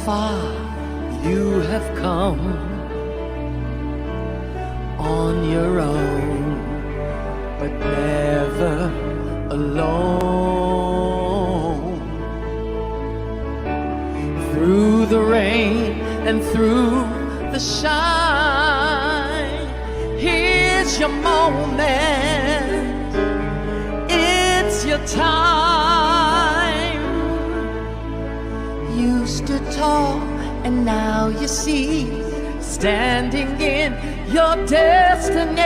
far you have come on your own, but never alone. Through the rain and through the shine, here's your moment, it's your time. You stood tall and now you see, standing in your destiny.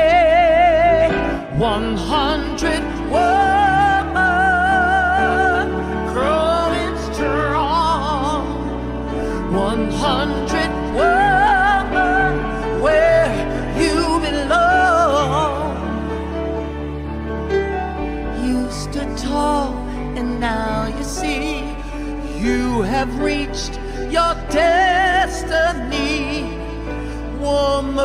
100 women growing strong. 100 women where you belong. You stood tall and now you see, you have reached your destiny. Woman,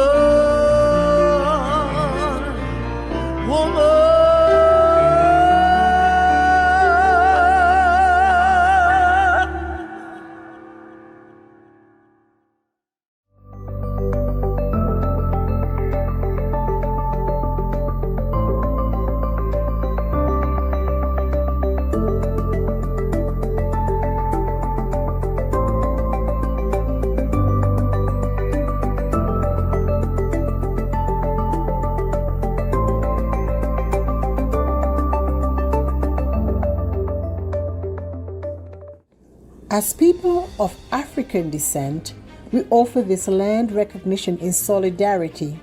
woman. As people of African descent, we offer this land recognition in solidarity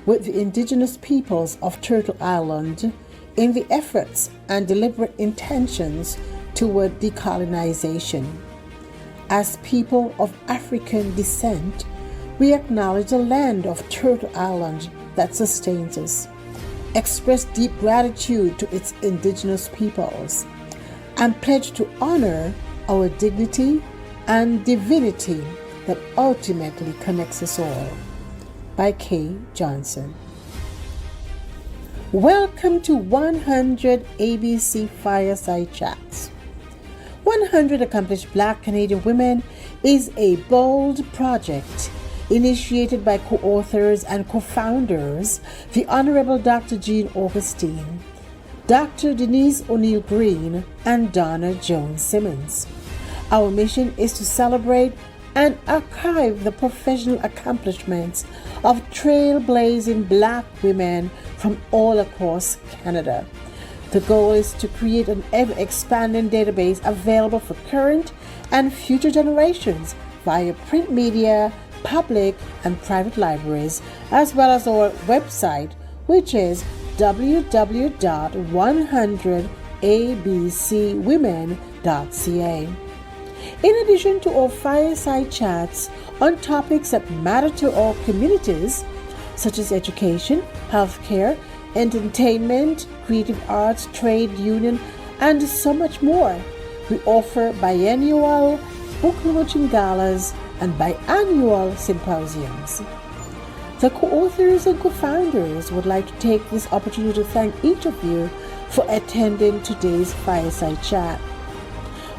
with the indigenous peoples of Turtle Island in the efforts and deliberate intentions toward decolonization. As people of African descent, we acknowledge the land of Turtle Island that sustains us, express deep gratitude to its indigenous peoples, and pledge to honor our dignity and divinity that ultimately connects us all. By Kay Johnson. Welcome to 100 ABC Fireside Chats. 100 Accomplished Black Canadian Women is a bold project initiated by co-authors and co-founders, the Honorable Dr. Jean Augustine, Dr. Denise O'Neill Green, and Donna Jones Simmons. Our mission is to celebrate and archive the professional accomplishments of trailblazing Black women from all across Canada. The goal is to create an ever-expanding database available for current and future generations via print media, public and private libraries, as well as our website, which is www.100abcwomen.ca. In addition to our fireside chats on topics that matter to our communities, such as education, healthcare, entertainment, creative arts, trade union, and so much more, we offer biennial book launching galas and biannual symposiums. The co-authors and co-founders would like to take this opportunity to thank each of you for attending today's fireside chat.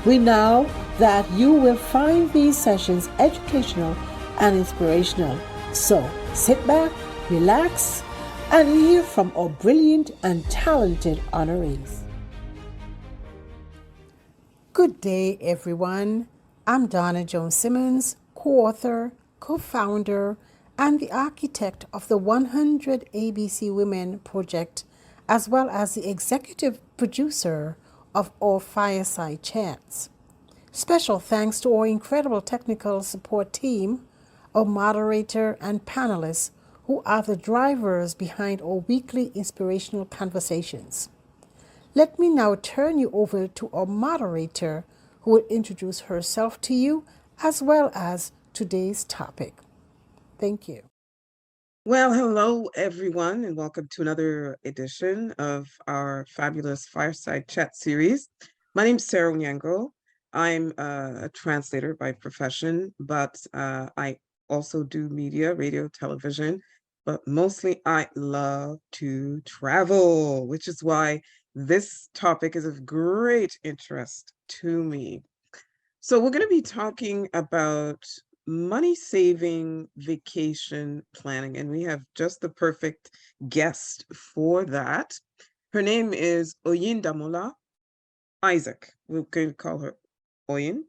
We know that you will find these sessions educational and inspirational. So sit back, relax, and hear from our brilliant and talented honorees. Good day, everyone. I'm Donna Jones Simmons, co-author, co-founder, and the architect of the 100 ABC Women project, as well as the executive producer of our fireside chats. Special thanks to our incredible technical support team, our moderator and panelists, who are the drivers behind our weekly inspirational conversations. Let me now turn you over to our moderator, who will introduce herself to you, as well as today's topic. Thank you. Well, hello, everyone, and welcome to another edition of our fabulous Fireside Chat series. My name is Sarah Onyango. I'm a translator by profession, but I also do media, radio, television, but mostly I love to travel, which is why this topic is of great interest to me. So we're going to be talking about money saving vacation planning, and we have just the perfect guest for that. Her name is Oyindamola Isaac. We're going to call her Oyin.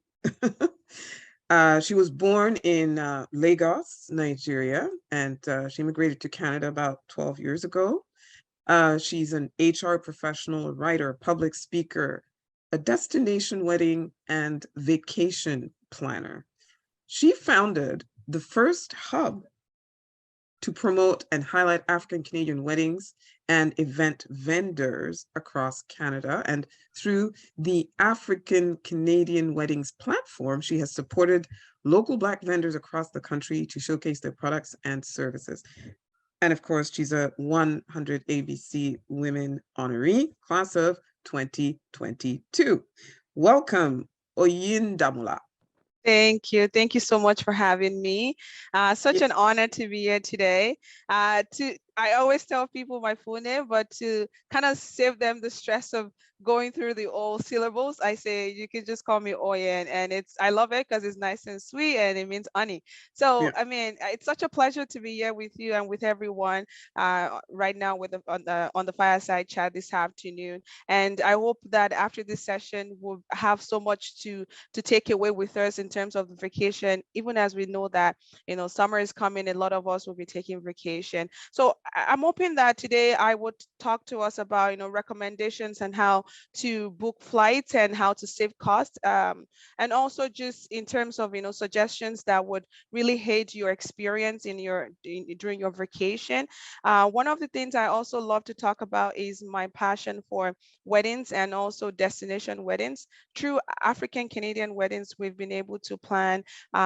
She was born in Lagos, Nigeria, and she immigrated to Canada about 12 years ago. She's an HR professional, a writer, public speaker, a destination wedding and vacation planner. She founded the first hub to promote and highlight African Canadian weddings and event vendors across Canada. And through the African Canadian Weddings platform, she has supported local Black vendors across the country to showcase their products and services. And of course, she's a 100 ABC Women honoree, class of 2022. Welcome, Oyindamola. Thank you. Thank you so much for having me. Such an honor to be here today. I always tell people my full name, but to kind of save them the stress of going through the old syllables, I say you can just call me Oyen, and I love it because it's nice and sweet and it means honey. So Yeah. I mean, it's such a pleasure to be here with you and with everyone right now on the fireside chat this afternoon. And I hope that after this session we'll have so much to take away with us in terms of the vacation, even as we know that summer is coming, a lot of us will be taking vacation. So I'm hoping that today I would talk to us about recommendations and how to book flights and how to save costs, and also just in terms of suggestions that would really aid your experience during your vacation. One of the things I also love to talk about is my passion for weddings and also destination weddings. Through African Canadian weddings, we've been able to plan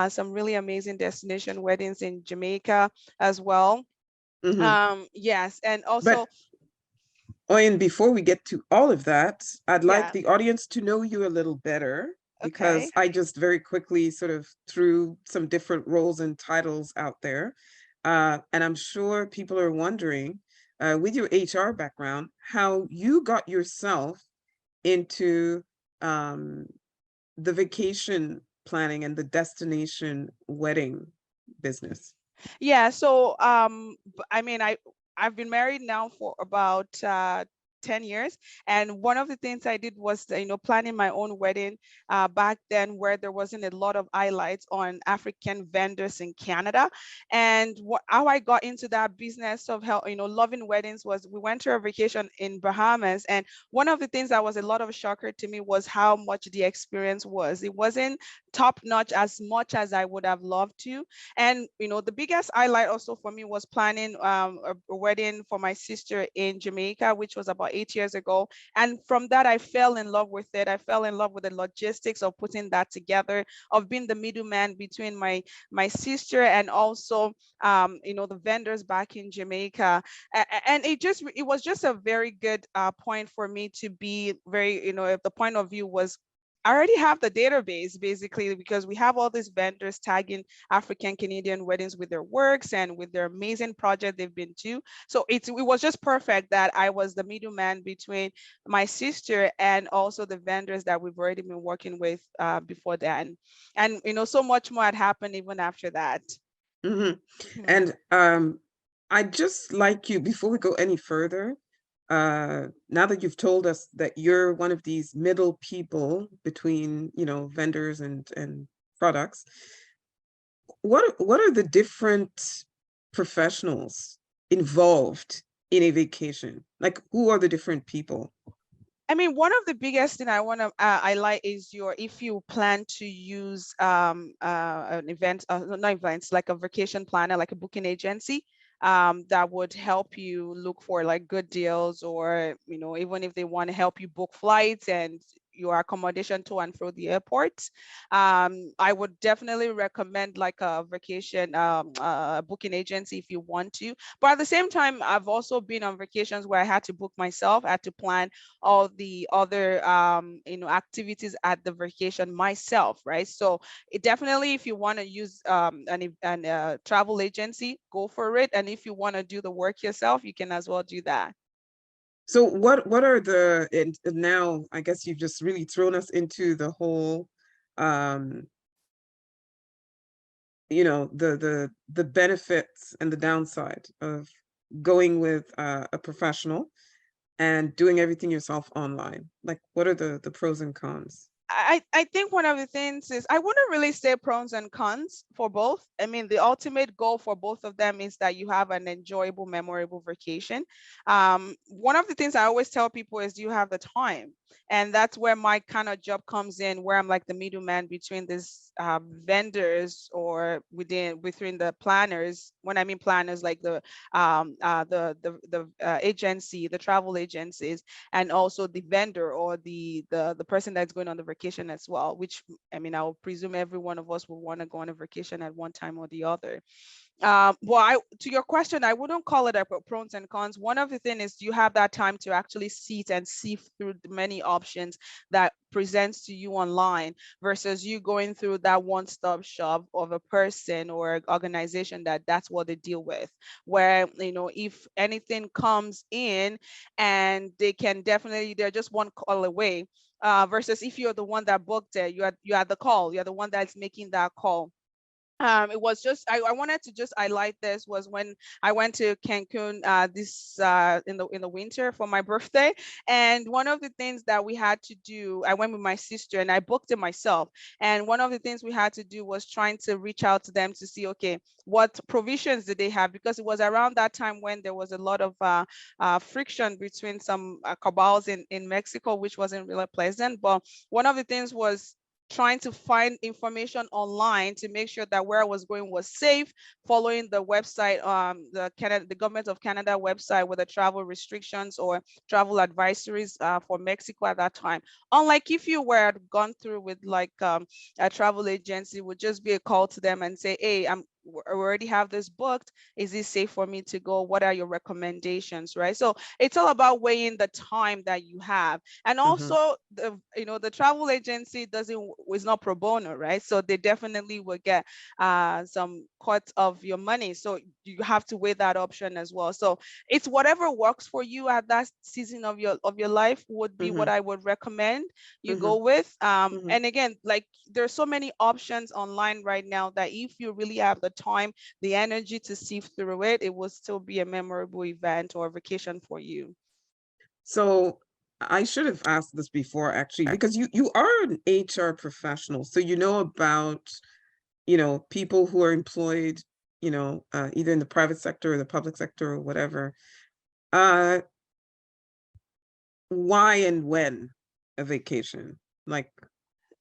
some really amazing destination weddings in Jamaica as well. Yes, and also, But Oyen, before we get to all of that, I'd like yeah, the audience to know you a little better because okay. I just very quickly sort of threw some different roles and titles out there. And I'm sure people are wondering, with your HR background, how you got yourself into um, the vacation planning and the destination wedding business. Yeah, so I mean, I've been married now for about 10 years, and one of the things I did was planning my own wedding back then, where there wasn't a lot of highlights on African vendors in Canada. And how I got into that business of loving weddings was we went to a vacation in Bahamas, and one of the things that was a lot of a shocker to me was how much the experience was. It wasn't top notch as much as I would have loved to. And the biggest highlight also for me was planning a wedding for my sister in Jamaica, which was about 8 years ago. And from that, I fell in love with it. I fell in love with the logistics of putting that together, of being the middleman between my sister and also the vendors back in Jamaica. And it was just a very good point for me to be very, the point of view was I already have the database basically, because we have all these vendors tagging African Canadian weddings with their works and with their amazing project they've been to. So it was just perfect that I was the middleman between my sister and also the vendors that we've already been working with before that. And so much more had happened even after that. Mm-hmm. Mhm. And I'd just like you, before we go any further, now that you've told us that you're one of these middle people between, vendors and products, what are the different professionals involved in a vacation? Like, who are the different people? I mean, one of the biggest thing I want to highlight is if you plan to use an event, not events, like a vacation planner, like a booking agency, that would help you look for like good deals, or even if they want to help you book flights and your accommodation to and fro the airport. I would definitely recommend like a vacation booking agency if you want to. But at the same time, I've also been on vacations where I had to book myself, I had to plan all the other activities at the vacation myself, right? So it definitely, if you want to use an travel agency, go for it. And if you want to do the work yourself, you can as well do that. So what are the, and now I guess you've just really thrown us into the whole um, you know, the benefits and the downside of going with a professional and doing everything yourself online? Like, what are the pros and cons? I think one of the things is I wouldn't really say pros and cons for both. I mean, the ultimate goal for both of them is that you have an enjoyable, memorable vacation. One of the things I always tell people is, do you have the time? And that's where my kind of job comes in, where I'm like the middleman between these vendors or within the planners. When I mean planners, like the agency, the travel agencies, and also the vendor or the person that's going on the vacation as well, which I mean, I'll presume every one of us will want to go on a vacation at one time or the other. Well, to your question, I wouldn't call it a pros and cons. One of the things is you have that time to actually sit and sift through the many options that presents to you online versus you going through that one-stop shop of a person or organization that's what they deal with, where, you know, if anything comes in and they're just one call away, versus if you're the one that booked it, you're the call, you're the one that's making that call. It was just I wanted to just highlight this was when I went to Cancun this in the winter for my birthday, and one of the things that we had to do, I went with my sister and I booked it myself, and one of the things we had to do was trying to reach out to them to see, okay, what provisions did they have, because it was around that time when there was a lot of friction between some cabals in Mexico, which wasn't really pleasant. But one of the things was trying to find information online to make sure that where I was going was safe, following the website, the government of Canada website with the travel restrictions or travel advisories for Mexico at that time. Unlike if you were gone through with like a travel agency, would just be a call to them and say, hey, we already have this booked. Is this safe for me to go? What are your recommendations, right? So it's all about weighing the time that you have. And Mm-hmm. also, the travel agency is not pro bono, right? So they definitely will get some cut of your money. So you have to weigh that option as well. So it's whatever works for you at that season of your life would be what Mm-hmm. I would recommend you Mm-hmm. go with. Mm-hmm. And again, like there's so many options online right now that if you really have the time, the energy to sift through it, it will still be a memorable event or vacation for you. So I should have asked this before, actually, because you are an HR professional, so you know about, you know, people who are employed, you know, either in the private sector or the public sector or whatever. Uh, why and when a vacation? Like,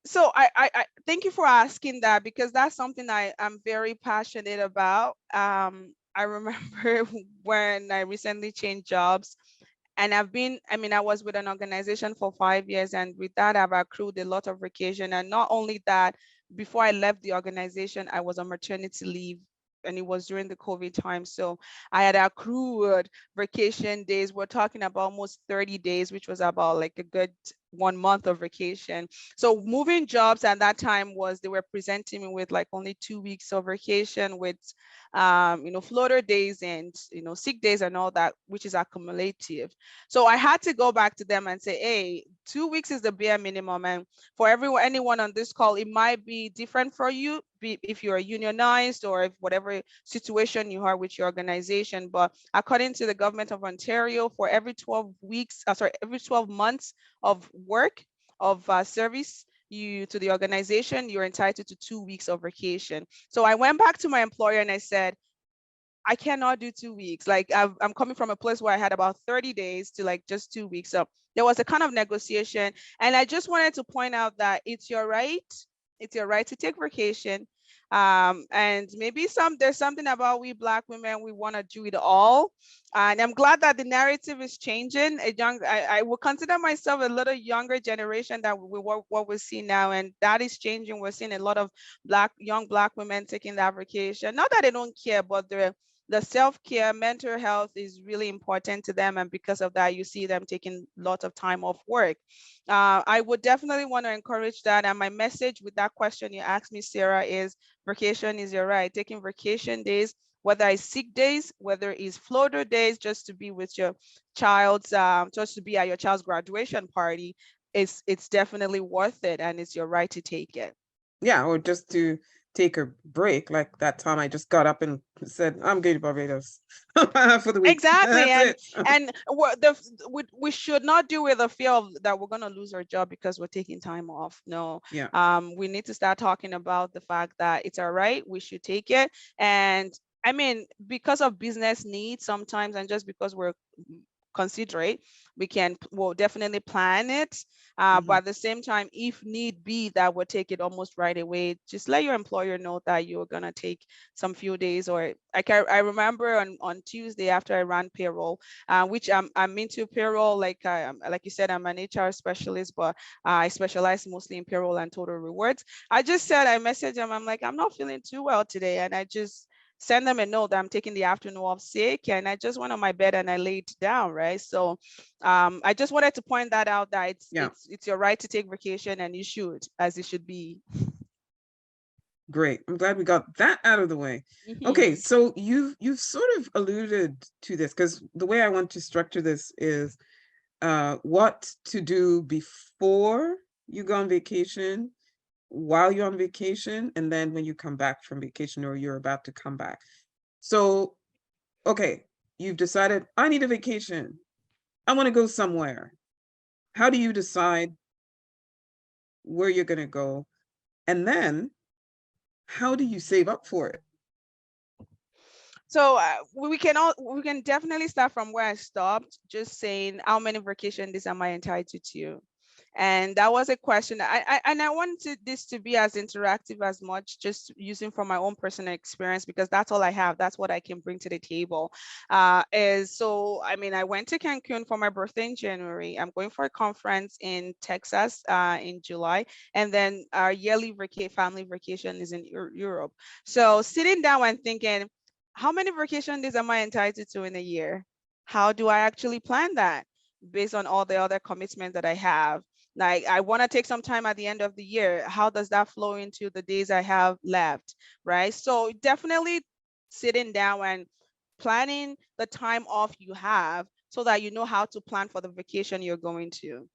So I thank you for asking that, because that's something I am very passionate about. I remember when I recently changed jobs, and I mean, I was with an organization for 5 years, and with that, I've accrued a lot of vacation. And not only that, before I left the organization, I was on maternity leave, and it was during the COVID time. So I had accrued vacation days. We're talking about almost 30 days, which was about like a good 1 month of vacation. So moving jobs at that time they were presenting me with like only 2 weeks of vacation with floater days and sick days and all that, which is accumulative. So I had to go back to them and say, hey, 2 weeks is the bare minimum. And for anyone on this call, it might be different for you, if you're unionized or if whatever situation you are with your organization. But according to the government of Ontario, for every 12 weeks, every 12 months of work, of service to the organization, you're entitled to 2 weeks of vacation. So I went back to my employer and I said, I cannot do 2 weeks. Like I'm coming from a place where I had about 30 days to like just 2 weeks. So there was a kind of negotiation. And I just wanted to point out that it's your right. It's your right to take vacation. And maybe there's something about we Black women, we want to do it all. And I'm glad that the narrative is changing. I will consider myself a little younger generation than what we see now. And that is changing. We're seeing a lot of young Black women taking that vacation. Not that they don't care, but the self-care, mental health is really important to them. And because of that, you see them taking lots of time off work. I would definitely want to encourage that. And my message with that question you asked me, Sarah, is vacation is your right. Taking vacation days, whether it's sick days, whether it's floater days, just to be with your just to be at your child's graduation party, it's definitely worth it, and it's your right to take it. Yeah, or just to take a break. Like that time I just got up and said, I'm going to Barbados for the week. Exactly. That's it. And we should not do with the fear of that we're going to lose our job because we're taking time off. No. Yeah. We need to start talking about the fact that it's all right, we should take it. And I mean, because of business needs sometimes, and just because we're considerate, we'll definitely plan it. But at the same time, if need be, that would take it almost right away. Just let your employer know that you're gonna take some few days. Or I remember on Tuesday after I ran payroll, which I'm into payroll, like you said, I'm an HR specialist, but I specialize mostly in payroll and total rewards. I messaged them, I'm like, I'm not feeling too well today, and I just send them a note that I'm taking the afternoon off sick, and I just went on my bed and I laid down, right? So I just wanted to point that out, that it's your right to take vacation, and you should, as it should be. Great. I'm glad we got that out of the way. Okay, so you've sort of alluded to this, because the way I want to structure this is what to do before you go on vacation, while you're on vacation, and then when you come back from vacation or you're about to come back. So, okay, you've decided, I need a vacation. I want to go somewhere. How do you decide where you're going to go? And then how do you save up for it? So we can definitely start from where I stopped, just saying, how many vacation days am I entitled to? And that was a question. I wanted this to be as interactive as much, just using from my own personal experience, because that's all I have. That's what I can bring to the table. I mean, I went to Cancun for my birthday in January. I'm going for a conference in Texas in July, and then our yearly family vacation is in Europe. So sitting down and thinking, how many vacation days am I entitled to in a year? How do I actually plan that based on all the other commitments that I have? Like, I want to take some time at the end of the year. How does that flow into the days I have left, right? So definitely sitting down and planning the time off you have, so that you know how to plan for the vacation you're going to.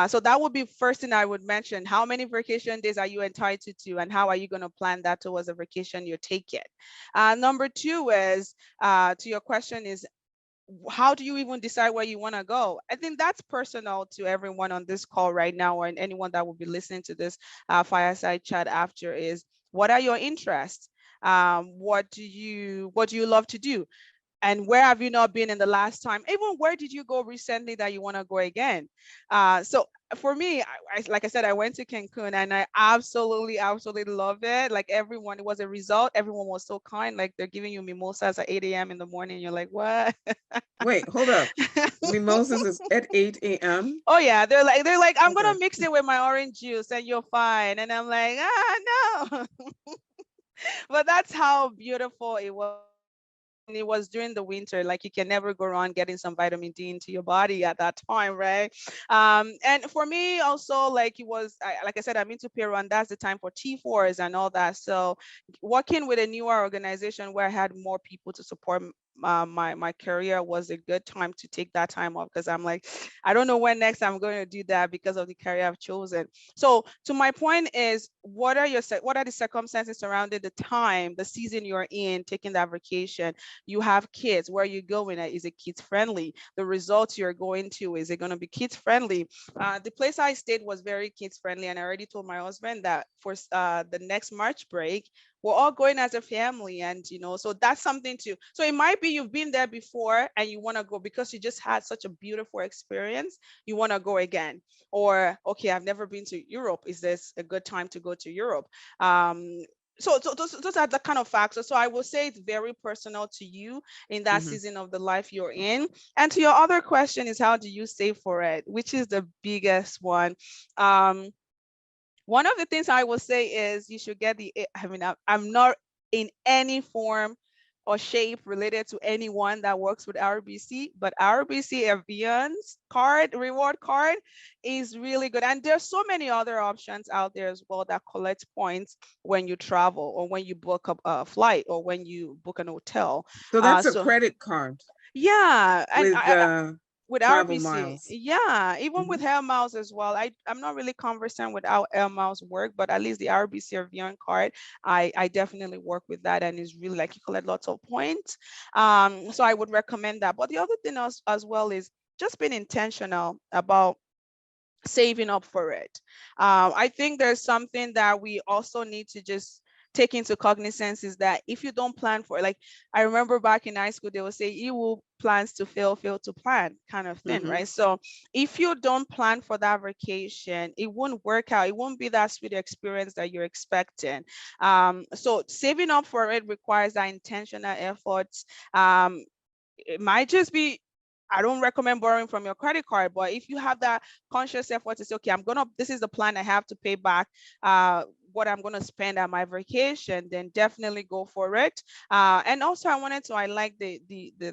So that would be first thing I would mention. How many vacation days are you entitled to, and how are you going to plan that towards a vacation you're taking? Number two is, to your question, is how do you even decide where you want to go? I think that's personal to everyone on this call right now, or anyone that will be listening to this fireside chat after. Is, what are your interests? What do you love to do? And where have you not been in the last time? Even where did you go recently that you want to go again? So for me, like I said, I went to Cancun, and I absolutely love it. Like, everyone, it was a result. Everyone was so kind. Like, they're giving you mimosas at 8 a.m. in the morning. You're like, what? Wait, hold up. Mimosas is at 8 a.m.? Oh yeah, they're like, I'm Okay. gonna mix it with my orange juice and you're fine. And I'm like, no. But that's how beautiful it was. And it was during the winter. Like, you can never go wrong getting some vitamin D into your body at that time, right? And for me also, like, it was, like I said, I'm into payroll, and that's the time for T4s and all that. So working with a newer organization where I had more people to support my career was a good time to take that time off, because I'm like, I don't know when next I'm going to do that because of the career I've chosen. So to my point is, what are the circumstances surrounding the time, the season you're in, taking that vacation? You have kids. Where are you going? Is it kids friendly? The results you're going to, is it going to be kids friendly? The place I stayed was very kids friendly, and I already told my husband that for the next March break, we're all going as a family. And so that's something too. So it might be you've been there before and you want to go because you just had such a beautiful experience, you want to go again. Or, okay, I've never been to Europe, is this a good time to go to Europe? So those are the kind of factors. So I will say it's very personal to you in that season of the life you're in. And to your other question is, how do you save for it, which is the biggest one. One of the things I will say is, you should get I'm not in any form or shape related to anyone that works with RBC, but RBC Avian's reward card is really good. And there's so many other options out there as well that collect points when you travel, or when you book a flight, or when you book an hotel. So that's a credit card. Yeah. And with travel RBC, miles. yeah, even with Mhm. Air Miles as well. I'm not really conversant with how Air Miles work, but at least the RBC or Beyond card, I definitely work with that, and it's really like you collect lots of points. So I would recommend that. But the other thing as well is just being intentional about saving up for it. I think there's something that we also need to just take into cognizance is that if you don't plan for it, like I remember back in high school, they would say, you will plans to fail to plan kind of thing, Mhm. right? So if you don't plan for that vacation, it won't work out. It won't be that sweet experience that you're expecting. So saving up for it requires that intentional efforts. It might just be, I don't recommend borrowing from your credit card, but if you have that conscious effort to say, okay, this is the plan I have to pay back what I'm going to spend on my vacation, then definitely go for it. And also I wanted to highlight the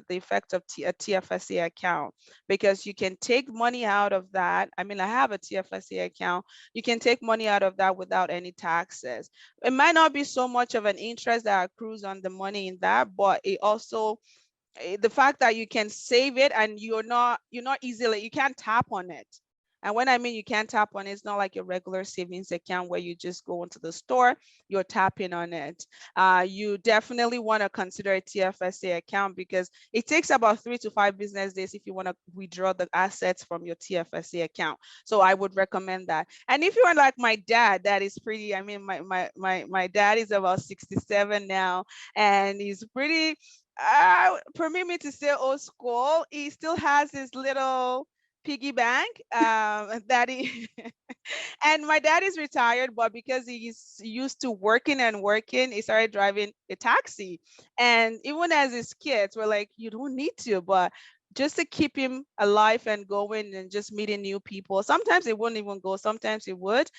effect of a TFSA account, because you can take money out of that. I mean, I have a TFSA account. You can take money out of that without any taxes. It might not be so much of an interest that accrues on the money in that, but it also, the fact that you can save it and you're not easily, you can't tap on it. And when I mean you can't tap on it, it's not like your regular savings account where you just go into the store, you're tapping on it. You definitely want to consider a TFSA account, because it takes about 3 to 5 business days if you want to withdraw the assets from your TFSA account. So I would recommend that. And if you are like my dad, that is pretty, I mean, my dad is about 67 now, and he's pretty, permit me to say old school. He still has his little piggy bank that he and my dad is retired, but because he's used to working and working, he started driving a taxi. And even as his kids were like, you don't need to, but just to keep him alive and going and just meeting new people. Sometimes it wouldn't even go, sometimes it would.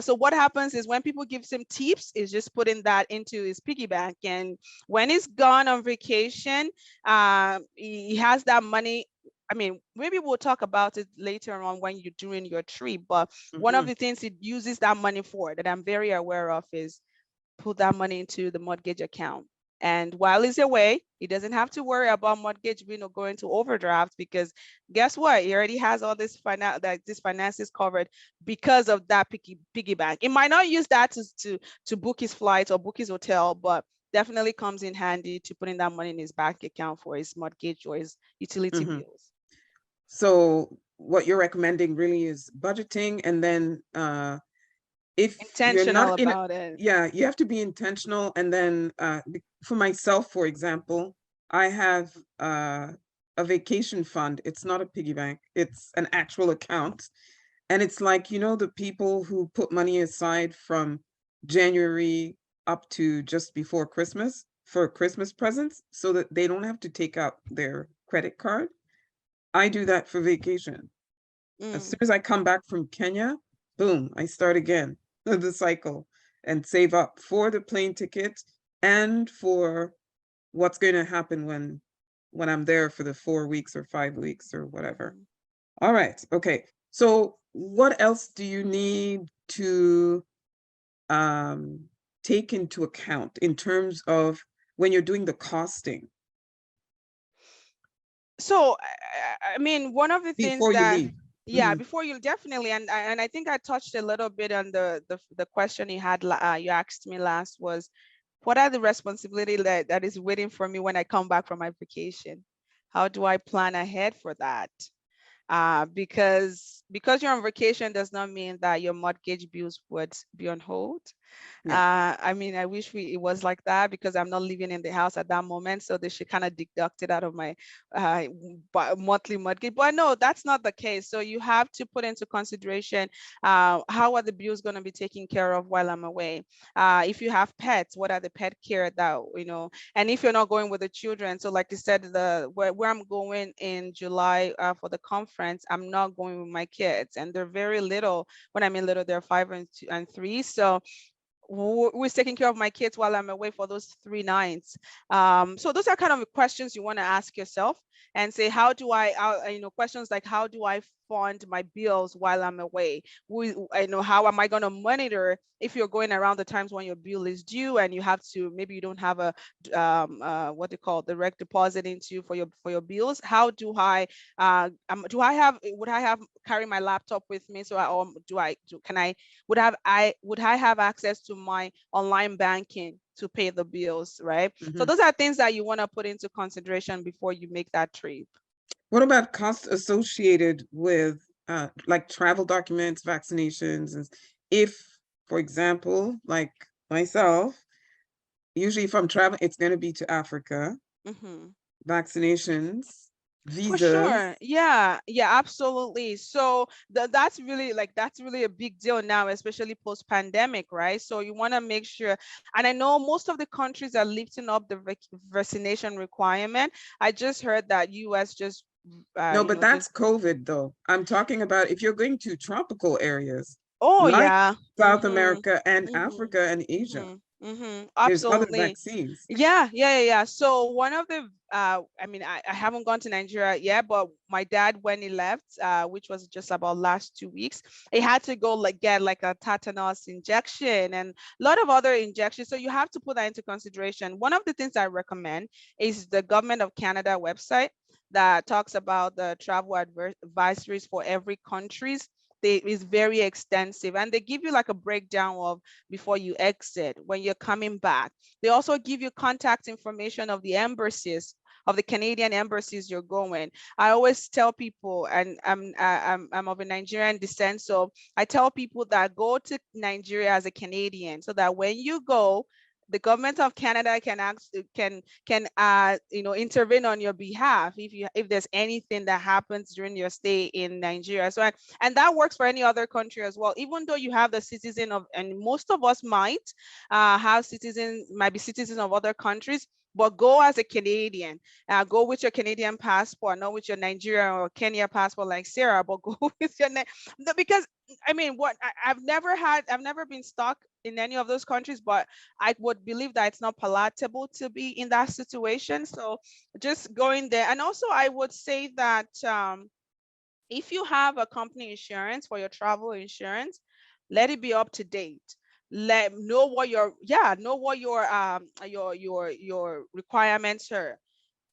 So what happens is when people give him tips, is just putting that into his piggy bank. And when he's gone on vacation, he has that money. I mean, maybe we'll talk about it later on when you're doing your trip, but one of Mhm. the things it uses that money for that I'm very aware of is put that money into the mortgage account. And while he's away, he doesn't have to worry about mortgage being or going to overdraft, because guess what? He already has all this finances covered because of that piggy bank. It might not use that to book his flight or book his hotel, but definitely comes in handy to putting that money in his bank account for his mortgage or his utility Mhm. bills. So what you're recommending really is budgeting, and then if you're Intentional not in, about it. yeah, you have to be intentional. And then for myself, for example, I have a vacation fund. It's not a piggy bank, it's an actual account. And it's like, the people who put money aside from January up to just before Christmas for Christmas presents so that they don't have to take out their credit card. I do that for vacation. As soon Mm. as I come back from Kenya, boom, I start again the cycle and save up for the plane ticket and for what's going to happen when I'm there for the 4 weeks or 5 weeks or whatever. Mhm. All right. Okay. So what else do you need to um, take into account in terms of when you're doing the costing So I mean, one of the things before you that, leave? yeah, Mhm. before you definitely, and I think I touched a little bit on the question you had, you asked me last was, what are the responsibility that is waiting for me when I come back from my vacation? How do I plan ahead for that? Because you're on vacation does not mean that your mortgage bills would be on hold. Yeah. I mean, I wish it was like that, because I'm not living in the house at that moment, so they should kind of deduct it out of my monthly mortgage. But no, that's not the case. So you have to put into consideration how are the bills going to be taken care of while I'm away. If you have pets, what are the pet care that, and if you're not going with the children, so like you said, where I'm going in July for the conference, I'm not going with my kids, and they're very little. When I mean little, they're 5 and 3. So who's taking care of my kids while I'm away for those 3 nights? So those are kind of questions you want to ask yourself and say, how do questions like, how do I fund my bills while I'm away? How am I going to monitor if you're going around the times when your bill is due and you have to, maybe you don't have a what they call direct deposit into for your bills? How do I would I have carry my laptop with me? So or do I do can I would I have access to my online banking to pay the bills, right? So those are things that you want to put into consideration before you make that trip. What about costs associated with like travel documents, vaccinations? And if, for example, like myself, usually if I'm traveling, it's going to be to Africa, vaccinations, For visas. sure. Yeah, absolutely. So that's really a big deal now, especially post pandemic, right? So you want to make sure, and I know most of the countries are lifting up the vaccination requirement. I just heard that US just No, but that's COVID though. I'm talking about if you're going to tropical areas Oh like yeah. South America and Africa and Asia, there's other Absolutely. vaccines. Yeah. So one of the I haven't gone to Nigeria yet, but my dad, when he left, which was just about last 2 weeks, he had to go get like a tetanus injection and a lot of other injections. So you have to put that into consideration. One of the things I recommend is the Government of Canada website that talks about the travel advisories for every countries. Is very extensive, and they give you like a breakdown of before you exit, when you're coming back. They also give you contact information of the embassies, of the Canadian embassies you're going. I always tell people, and I'm of a Nigerian descent, so I tell people that go to Nigeria as a Canadian, so that when you go, the government of Canada can intervene on your behalf if there's anything that happens during your stay in Nigeria. So and that works for any other country as well. Even though you have the citizen of, and most of us might be citizens of other countries, but go as a Canadian. Go with your Canadian passport, not with your Nigeria or Kenya passport like Sarah, but go with your because I mean, I've never been stuck in any of those countries, but I would believe that it's not palatable to be in that situation. So just going there. And also I would say that if you have a company insurance for your travel insurance, let it be up to date. Know what your requirements are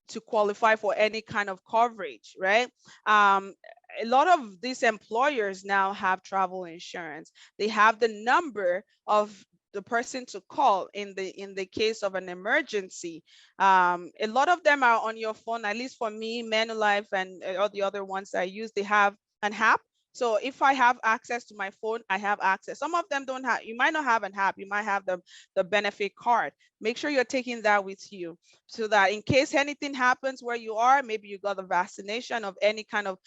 to qualify for any kind of coverage, right? A lot of these employers now have travel insurance. They have the number of the person to call in the case of an emergency. A lot of them are on your phone. At least for me, Manulife and all the other ones I use, they have an app. So if I have access to my phone, I have access. Some of them don't have. You might not have an app. You might have the benefit card. Make sure you're taking that with you, so that in case anything happens where you are, maybe you got the vaccination of any kind of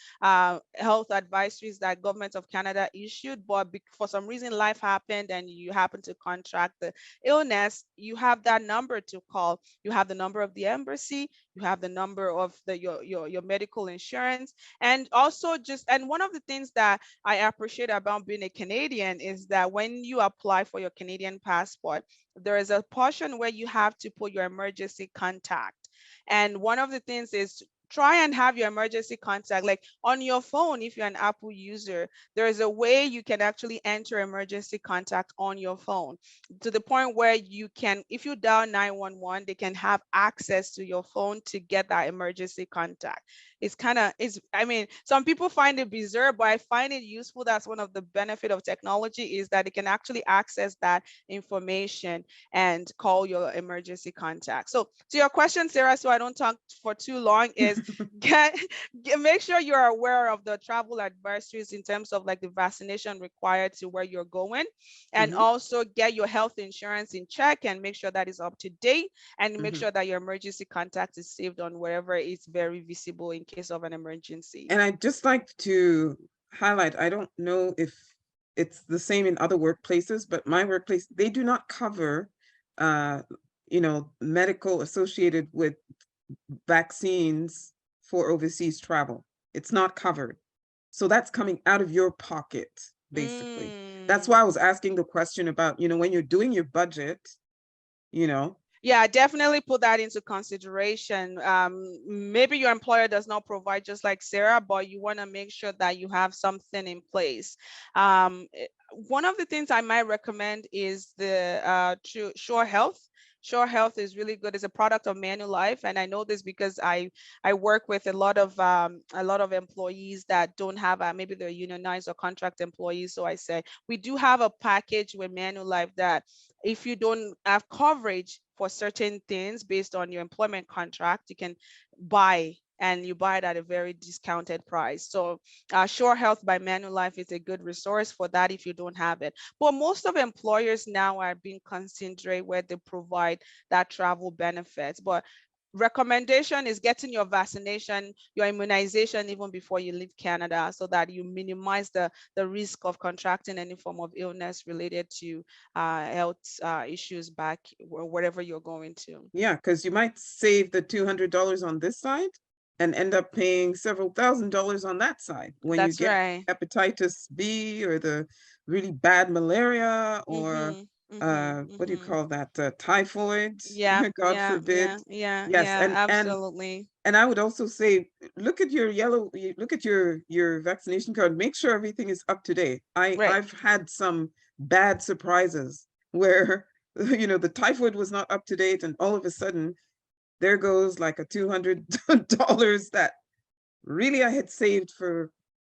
health advisories that government of Canada issued, but for some reason life happened and you happen to contract the illness, you have that number to call. You have the number of the embassy, you have the number of your medical insurance. And also and one of the things that I appreciate about being a Canadian is that when you apply for your Canadian passport, there is a portion where you have to put your emergency contact. And one of the things is try and have your emergency contact like on your phone. If you're an Apple user, there is a way you can actually enter emergency contact on your phone, to the point where you can, if you dial 911, they can have access to your phone to get that emergency contact. I mean, some people find it bizarre, but I find it useful. That's one of the benefit of technology, is that it can actually access that information and call your emergency contact. So to your question, Sarah, so I don't talk for too long, is make sure you're aware of the travel advisories in terms of like the vaccination required to where you're going, and also get your health insurance in check and make sure that is up to date, and make sure that your emergency contact is saved on wherever it's very visible in case of an emergency. And I'd just like to highlight, I don't know if it's the same in other workplaces, but my workplace, they do not cover, medical associated with vaccines for overseas travel. It's not covered. So that's coming out of your pocket, basically. That's why I was asking the question about, when you're doing your budget, you know. Yeah, definitely put that into consideration. Maybe your employer does not provide, just like Sarah, but you want to make sure that you have something in place. One of the things I might recommend is the Sure Health. Sure Health is really good. It's a product of Manulife, and I know this because I work with a lot of employees that don't have maybe they're unionized or contract employees. So I say we do have a package with Manulife that if you don't have coverage for certain things based on your employment contract, you can buy, and you buy it at a very discounted price. So Sure Health by Manulife is a good resource for that if you don't have it. But most of employers now are being considerate where they provide that travel benefits. But recommendation is getting your vaccination, your immunization even before you leave Canada, so that you minimize the risk of contracting any form of illness related to health issues back wherever you're going to. Yeah, because you might save the $200 on this side and end up paying several $1,000s on that side when you That's get right. hepatitis B or the really bad malaria or what do you Mm-hmm. call that? Typhoid, Yeah, God forbid. Yes, yeah, absolutely. and I would also say, look at your look at your vaccination card. Make sure everything is up to date. Right. I've had some bad surprises where the typhoid was not up to date, and all of a sudden there goes like a $200 that really I had saved for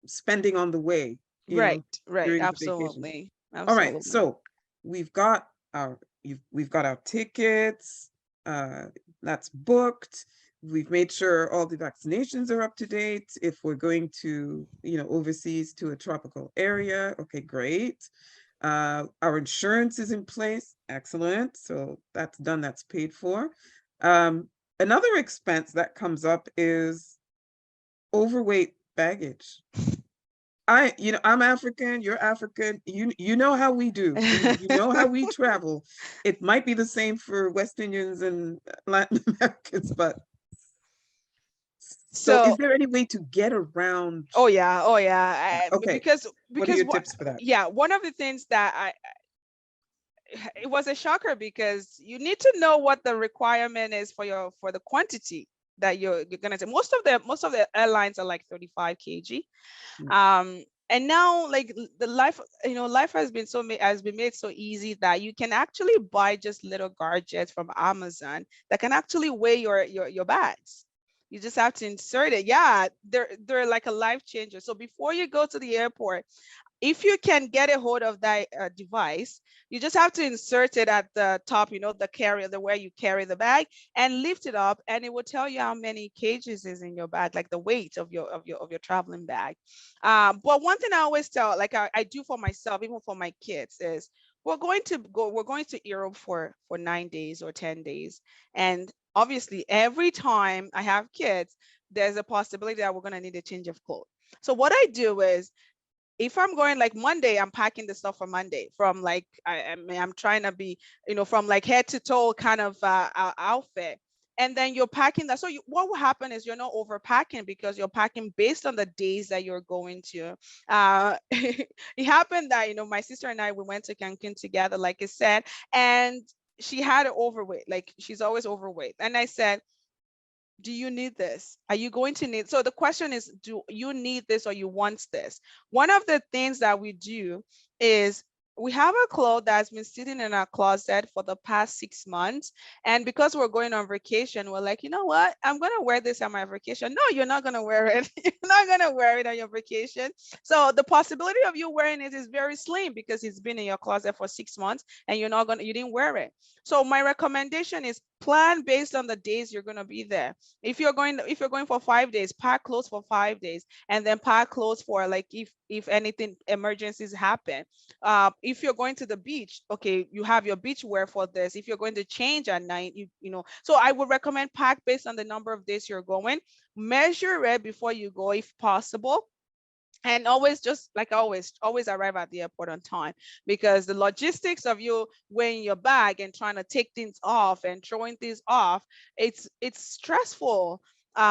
spending on the way, Right, during the vacation. absolutely. All right, Absolutely. so we've got our we've got our tickets, that's booked. We've made sure all the vaccinations are up to date. If we're going to, overseas to a tropical area, okay, great. Our insurance is in place, excellent. So that's done, that's paid for. Another expense that comes up is overweight baggage. I'm African, you're African. You know how we do. You know how we travel. It might be the same for West Indians and Latin Americans, but so is So, there any way to get around oh yeah, that? Okay, because what are your what? tips for that? Yeah, one of the things that it was a shocker because you need to know what the requirement is for the quantity that you're gonna take. Most of the airlines are like 35 kg. Mm. And now like the life, life has been made so easy that you can actually buy just little gadgets from Amazon that can actually weigh your bags. You just have to insert it. Yeah, they're like a life changer. So before you go to the airport, if you can get a hold of that device, you just have to insert it at the top, the carrier, the where you carry the bag, and lift it up, and it will tell you how many kgs is in your bag, like the weight of your traveling bag. But one thing I always tell, like I do for myself, even for my kids, is we're going to Europe for 9 days or 10 days, and obviously every time I have kids, there's a possibility that we're going to need a change of clothes. So what I do is, if I'm going like Monday, I'm packing the stuff for Monday, from like I'm trying to be, from like head to toe kind of outfit. And then you're packing that. So what will happen is you're not overpacking because you're packing based on the days that you're going to. It happened that, my sister and I, we went to Cancun together, like I said, and she had overweight. Like she's always overweight. And I said, do you need this? Are you going to need? So the question is, do you need this or you want this? One of the things that we do is we have a clothes that's been sitting in our closet for the past 6 months. And because we're going on vacation, we're like, you know what? I'm going to wear this on my vacation. No, you're not going to wear it. You're not going to wear it on your vacation. So the possibility of you wearing it is very slim because it's been in your closet for 6 months and you didn't wear it. So my recommendation is plan based on the days you're going to be there. If you're going for 5 days, pack clothes for 5 days, and then pack clothes for like if anything emergencies happen. If you're going to the beach, okay, you have your beach wear for this. If you're going to change at night, so I would recommend pack based on the number of days you're going. Measure it before you go if possible. And always, just like always arrive at the airport on time, because the logistics of you weighing your bag and trying to take things off and throwing things off, it's stressful,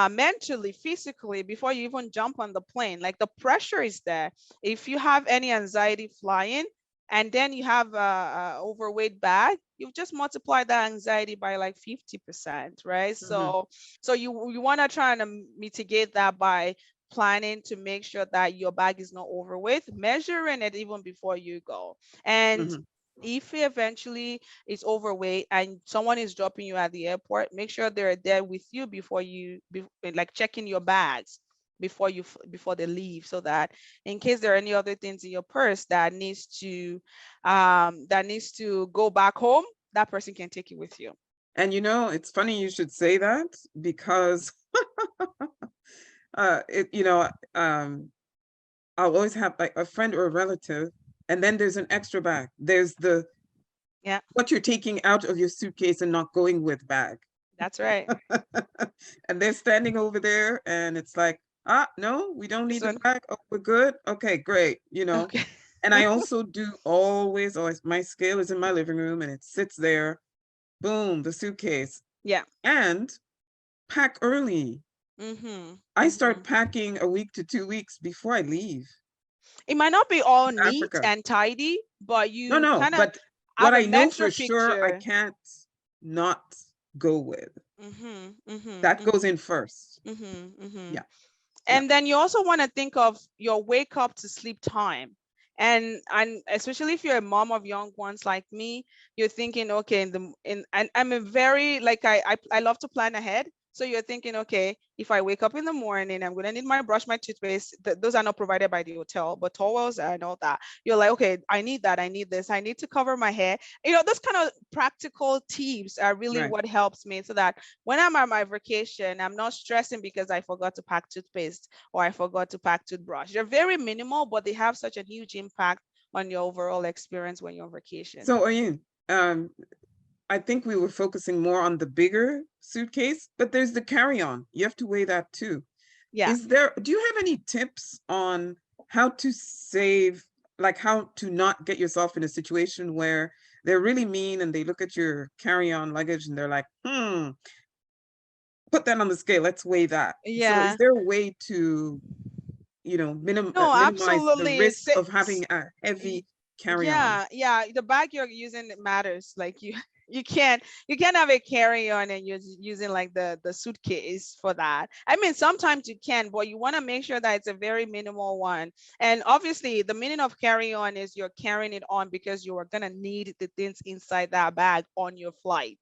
mentally, physically, before you even jump on the plane. Like the pressure is there. If you have any anxiety flying, and then you have a overweight bag, you've just multiplied that anxiety by like 50%, right? Mhm. So you want to try and mitigate that by planning to make sure that your bag is not overweight, measuring it even before you go. And Mhm. if it eventually is overweight and someone is dropping you at the airport, make sure they're there with you before like checking your bags before they leave, so that in case there are any other things in your purse that needs to go back home, that person can take it with you. And it's funny you should say that, because it I'll always have like a friend or a relative, and then there's an extra bag. There's the Yeah, what you're taking out of your suitcase and not going with bag. that's right. And they're standing over there, and it's like, no, we don't This need the one. bag. Oh, we're good. Okay, great. Okay. And I also do always, my scale is in my living room and it sits there. Boom, the suitcase. Yeah. And pack early. Mm-hmm. I Mm-hmm. start packing a week to 2 weeks before I leave It might not be all neat Africa. and tidy, but you No, kind of but what have a I know mental for sure I picture. can't not go with. Mm-hmm. Mm-hmm. That goes in first. Mm-hmm. Mm-hmm. Yeah. Yeah. And then you also want to think of your wake up to sleep time. And especially if you're a mom of young ones like me, you're thinking, okay, and I'm a very like I love to plan ahead. So you're thinking, okay, if I wake up in the morning, I'm gonna need my brush, my toothpaste. Those are not provided by the hotel, but towels and all that. You're like, okay, I need that, I need this, I need to cover my hair. Those kind of practical tips are really Right. what helps me, so that when I'm on my vacation, I'm not stressing because I forgot to pack toothpaste or I forgot to pack toothbrush. They're very minimal, but they have such a huge impact on your overall experience when you're on vacation. So, Ayun, um, I think we were focusing more on the bigger suitcase, but there's the carry-on. You have to weigh that too. Yeah. Do you have any tips on how to save, like how to not get yourself in a situation where they're really mean and they look at your carry-on luggage and they're like, put that on the scale, let's weigh that. So is Yeah. there a way to, No, minimize the absolutely. risk of having a heavy carry-on? Yeah, yeah. The bag you're using matters. Like you can't have a carry-on and you're using like the suitcase for that. I mean, sometimes you can, but you want to make sure that it's a very minimal one. And obviously, the meaning of carry-on is you're carrying it on because you are gonna need the things inside that bag on your flight.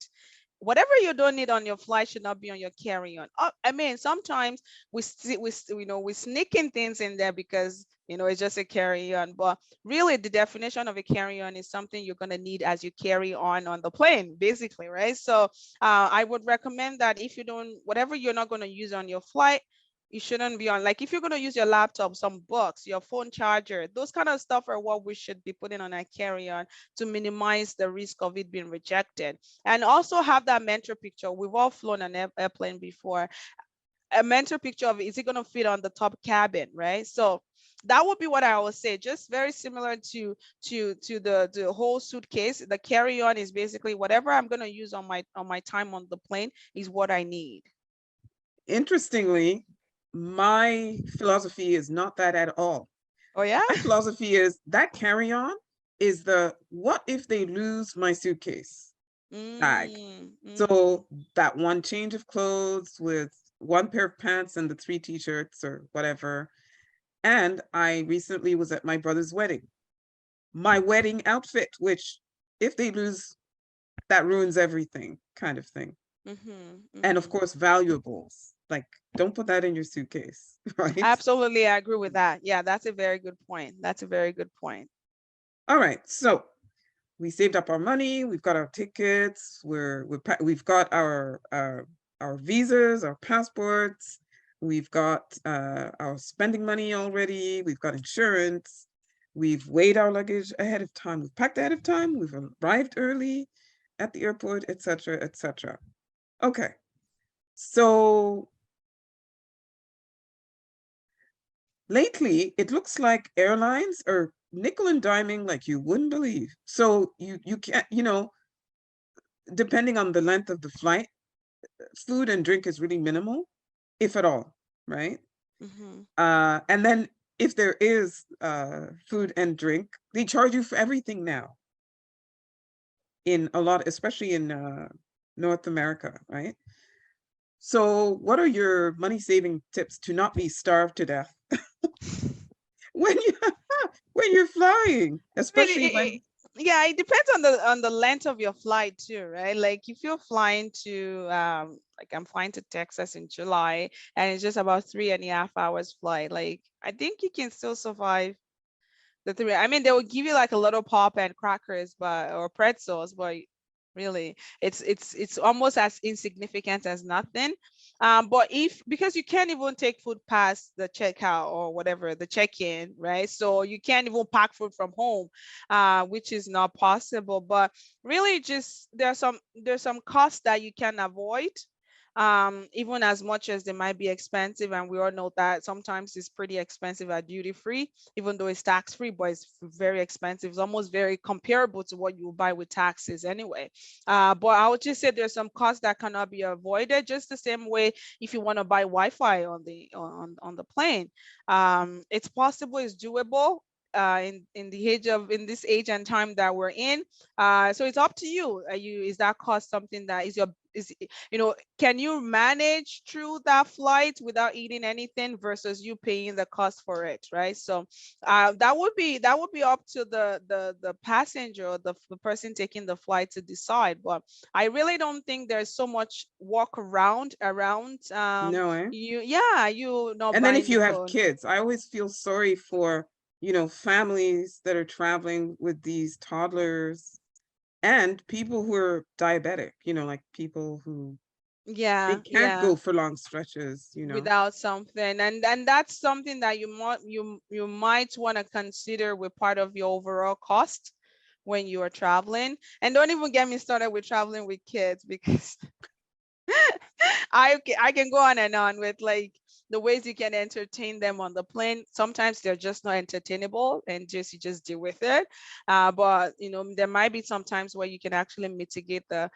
Whatever you don't need on your flight should not be on your carry-on. I mean, sometimes we sneaking things in there because it's just a carry-on, but really the definition of a carry-on is something you're going to need as you carry on the plane, basically, right? So I would recommend that if you don't, whatever you're not going to use on your flight, you shouldn't be on. Like if you're going to use your laptop, some books, your phone charger, those kind of stuff are what we should be putting on a carry-on to minimize the risk of it being rejected. And also have that mental picture. We've all flown an airplane before. A mental picture of, is it going to fit on the top cabin, right? So that would be what I would say. Just very similar to the whole suitcase. The carry-on is basically whatever I'm going to use on my time on the plane is what I need. Interestingly, my philosophy is not that at all. Oh yeah. My philosophy is that carry-on is the what if they lose my suitcase bag. So that one change of clothes with one pair of pants and the 3 t-shirts or whatever. And I recently was at my brother's wedding. My wedding outfit, which if they lose, that ruins everything, kind of thing. And of course, valuables. Like, don't put that in your suitcase, right? Absolutely, I agree with that. Yeah, that's a very good point. That's a very good point. All right. So we saved up our money. We've got our tickets. We've got our visas, our passports. We've got our spending money already. We've got insurance. We've weighed our luggage ahead of time. We've packed ahead of time. We've arrived early at the airport, etc., etc. Okay. So lately, it looks like airlines are nickel and diming like you wouldn't believe. So you can't, depending on the length of the flight, food and drink is really minimal, if at all, right? And then if there is food and drink, they charge you for everything now in a lot, especially in North America, right? So what are your money saving tips to not be starved to death when you when you're flying, I mean, especially when yeah, it depends on the length of your flight too, right? Like if you're flying to like I'm flying to Texas in July and it's just about 3.5 hours flight, like I think you can still survive the three. I mean, they will give you like a little pop and crackers, but or pretzels, but really, it's almost as insignificant as nothing. But if because you can't even take food past the checkout or whatever the check-in, right? So you can't even pack food from home, which is not possible. But really, just there's some costs that you can avoid even as much as they might be expensive, and we all know that sometimes it's pretty expensive at duty free, even though it's tax free, but it's very expensive. It's almost very comparable to what you buy with taxes anyway. But I would just say there's some costs that cannot be avoided, just the same way if you want to buy Wi-Fi on the plane. It's possible, it's doable. In this age and time that we're in, so it's up to you. Is that cost something that is can you manage through that flight without eating anything versus you paying the cost for it, right? So that would be up to the passenger or the person taking the flight to decide. But I really don't think there's so much walk around no, eh? you not And then buying if the you have food. kids, I always feel sorry for, families that are traveling with these toddlers and people who are diabetic, like people who they Yeah, can't yeah. go for long stretches. Without something, and that's something that you might want to consider with part of your overall cost when you are traveling. And don't even get me started with traveling with kids, because I can go on and on with like the ways you can entertain them on the plane. Sometimes they're just not entertainable, and you just deal with it. But there might be some times where you can actually mitigate the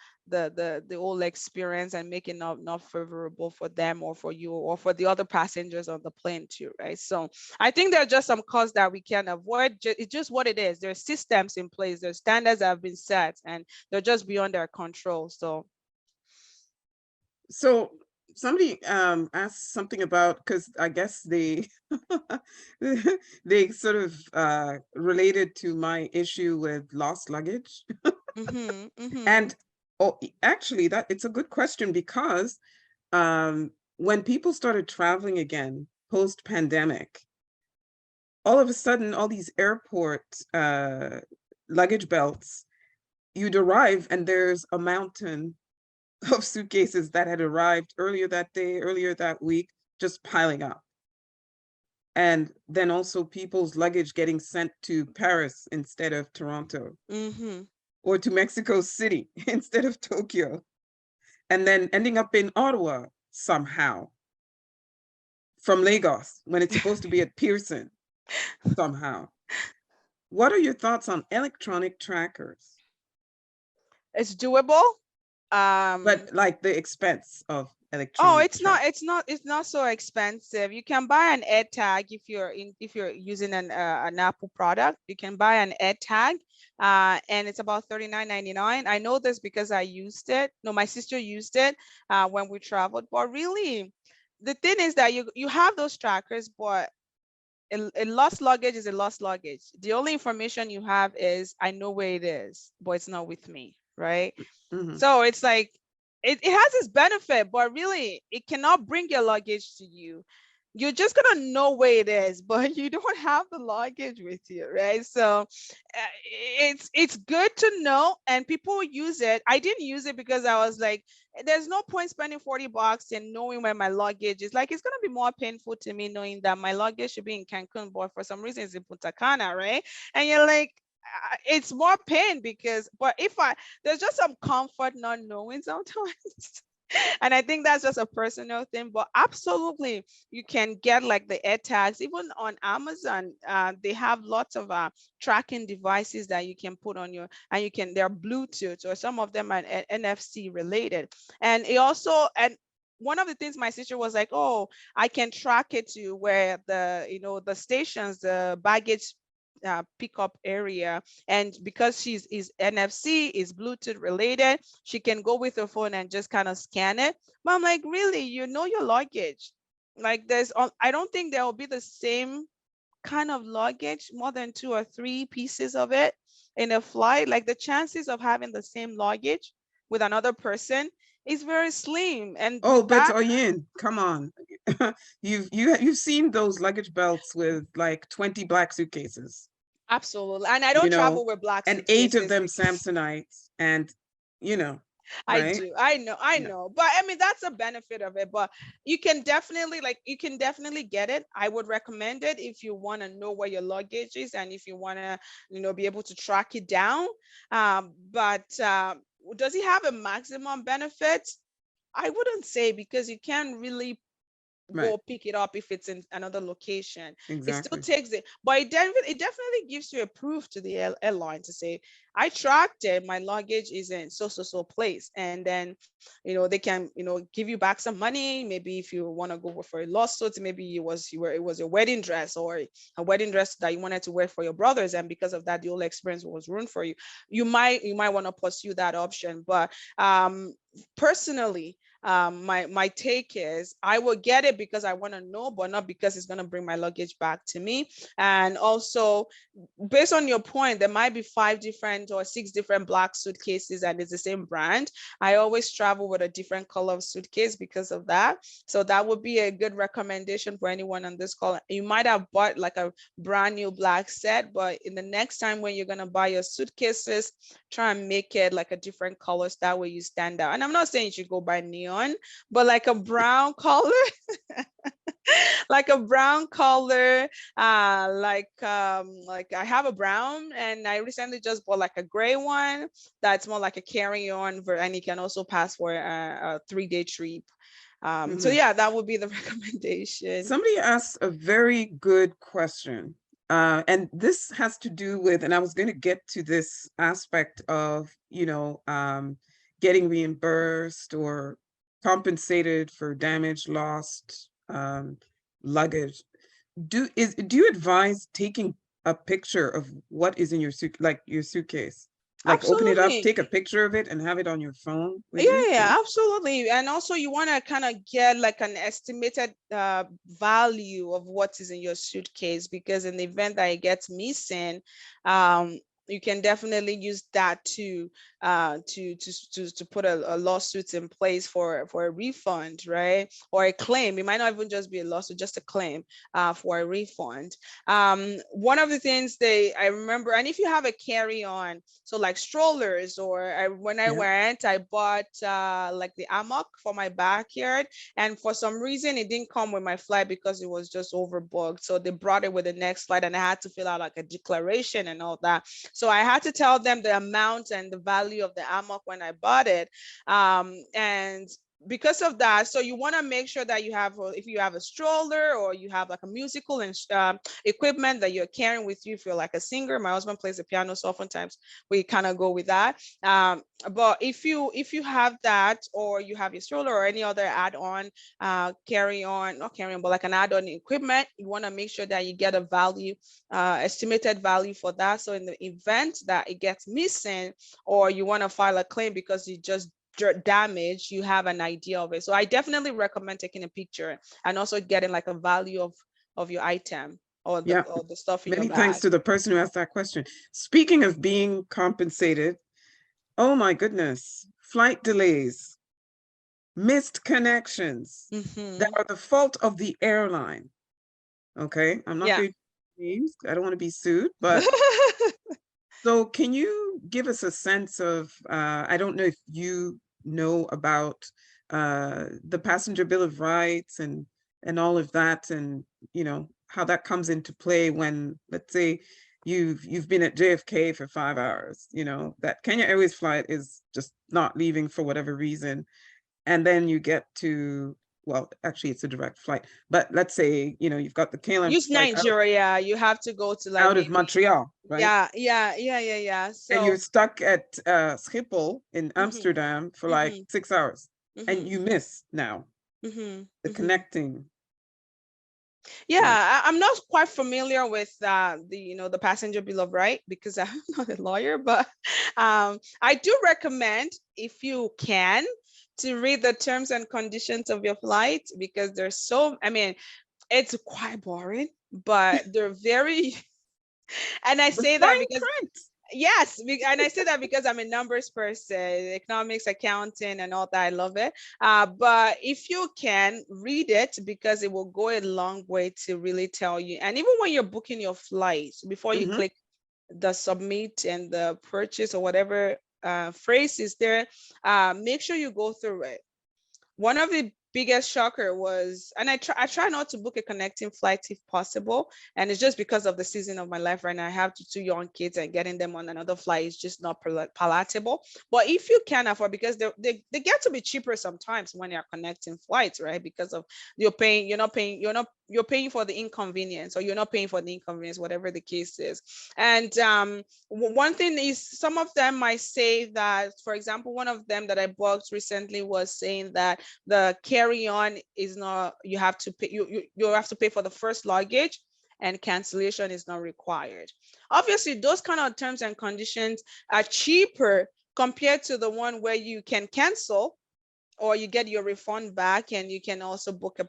whole experience and make it not favorable for them or for you or for the other passengers on the plane too, right? So I think there are just some costs that we can avoid. It's just what it is. There's systems in place, there's standards that have been set, and they're just beyond our control. So somebody asked something about, because I guess they they sort of related to my issue with lost luggage. Mm-hmm, mm-hmm. And actually, that it's a good question because when people started traveling again post pandemic, all of a sudden, all these airport luggage belts, you'd arrive and there's a mountain of suitcases that had arrived earlier that day, earlier that week, just piling up. And then also people's luggage getting sent to Paris instead of Toronto, Mm-hmm. or to Mexico City instead of Tokyo, and then ending up in Ottawa somehow from Lagos when it's supposed to be at Pearson somehow. What are your thoughts on electronic trackers? It's doable. But like the expense of Oh, electronic it's not, track. it's not so expensive. You can buy an air tag if you're using an Apple product. You can buy an air tag, and it's about $39.99. I know this because I used it. No, my sister used it when we traveled. But really, the thing is that you have those trackers, but a lost luggage is a lost luggage. The only information you have is I know where it is, but it's not with me, right? Mhm. So it's like it has its benefit, but really it cannot bring your luggage to you. You're just gonna know where it is, but you don't have the luggage with you, right? So it's good to know, and people use it. I didn't use it because I was like, there's no point spending $40 and knowing where my luggage is. Like, it's gonna be more painful to me knowing that my luggage should be in Cancun, but for some reason it's in Punta Cana, right? And you're like, it's more pain because, but if I there's just some comfort not knowing sometimes. And I think that's just a personal thing, but absolutely you can get like the air tags. Even on Amazon, they have lots of tracking devices that you can put on your, and they're Bluetooth, or some of them are NFC related. And it also, and one of the things my sister was like, oh, I can track it to where the stations, the baggage pickup area, and because she's is NFC, is Bluetooth related, she can go with her phone and just kind of scan it. But I'm like, really, your luggage? Like, I don't think there will be the same kind of luggage, more than 2 or 3 pieces of it in a flight. Like, the chances of having the same luggage with another person is very slim. And Oh, with but that, Oyin, come on. You've seen those luggage belts with like 20 black suitcases, absolutely. And I you don't know, travel with black and 8 of suitcases. them Samsonites, and you know, I right? do. I know. I Yeah. know. But I mean, that's a benefit of it. But you can definitely get it. I would recommend it if you want to know where your luggage is, and if you want to, be able to track it down. But does it have a maximum benefit? I wouldn't say, because you can't really Right. go pick it up if it's in another location. It still Exactly. takes it, but it definitely gives you a proof to the airline to say, I tracked it, my luggage is in so place. And then they can give you back some money. Maybe if you want to go for a lawsuit, maybe it was your wedding dress, or a wedding dress that you wanted to wear for your brothers, and because of that the whole experience was ruined for you. You might want to pursue that option. But personally, my take is, I will get it because I want to know, but not because it's going to bring my luggage back to me. And also, based on your point, there might be 5 different or 6 different black suitcases and it's the same brand. I always travel with a different color of suitcase because of that. So that would be a good recommendation for anyone on this call. You might have bought like a brand new black set, but in the next time when you're going to buy your suitcases, try and make it like a different color, so that way you stand out. And I'm not saying you should go buy neon, but like a brown color, like a brown color, like I have a brown, and I recently just bought like a gray one that's more like a carry-on, and you can also pass for a 3-day trip. So Mhm. yeah, that would be the recommendation. Somebody asked a very good question. And this has to do with, and I was going to get to this aspect of, getting reimbursed or compensated for damage, lost luggage. Do you advise taking a picture of what is in your your suitcase? Like open it up, Absolutely. take a picture of it, and have it on your phone with Yeah, you? yeah, absolutely. And also you want to kind of get like an estimated value of what is in your suitcase, because in the event that it gets missing, um, you can definitely use that to put a lawsuit in place for a refund, right? Or a claim. It might not even just be a lawsuit, just a claim for a refund. One of the things I remember, and if you have a carry-on, so like strollers, or when I Yeah. went, I bought like the hammock for my backyard, and for some reason it didn't come with my flight because it was just overbooked. So they brought it with the next flight, and I had to fill out like a declaration and all that. So I had to tell them the amount and the value of the hammock when I bought it. And because of that, so you want to make sure that you have, if you have a stroller or you have like a musical and equipment that you're carrying with you. If you're like a singer, my husband plays the piano, so oftentimes we kind of go with that. But if you have that, or you have your stroller or any other add-on not carry on, but like an add-on equipment, you want to make sure that you get a value, estimated value for that. So in the event that it gets missing, or you want to file a claim because you just damage, you have an idea of it. So I definitely recommend taking a picture and also getting like a value of your item, or the Yeah. or the stuff in your Many thanks bag. to the person who asked that question. Speaking of being compensated, oh my goodness, flight delays, missed connections that Mm-hmm. are the fault of the airline. Okay, I'm not Yeah. going to names. I don't want to be sued, but so can you give us a sense of, I don't know if you know about the passenger bill of rights and all of that, and how that comes into play when, let's say, you've been at JFK for 5 hours, that Kenya Airways flight is just not leaving for whatever reason, and then you get to, well, actually it's a direct flight, but let's say, you've got the KLM Use flight Nigeria. You have to go to like out of maybe, Montreal, right? yeah, yeah, yeah, yeah, yeah. And you're So, stuck at Schiphol in mhm, Amsterdam for like mhm, 6 hours, and mhm. you miss now. The connecting. Yeah, I'm not quite familiar with the passenger bill of right because I'm not a lawyer, but I do recommend, if you can, to read the terms and conditions of your flight, because there's so, I mean, it's quite boring, but they're very, and I The say that fine because, print. yes, and I say that because I'm a numbers person, economics, accounting, and all that. I love it. But if you can read it, because it will go a long way to really tell you. And even when you're booking your flight, before you click the submit and the purchase or whatever phrase is there, make sure you go through it. One of the biggest shocker was, and I try not to book a connecting flight if possible, and it's just because of the season of my life right now. I have two young kids, and getting them on another flight is just not palatable. But if you can afford, because they get to be cheaper sometimes when you're connecting flights, right? Because of you're paying for the inconvenience, or you're not paying for the inconvenience, whatever the case is. And one thing is, some of them might say that, for example, one of them that I booked recently was saying that the carry-on is not, you have to pay, you have to pay for the first luggage, and cancellation is not required. Obviously, those kind of terms and conditions are cheaper compared to the one where you can cancel, or you get your refund back, and you can also book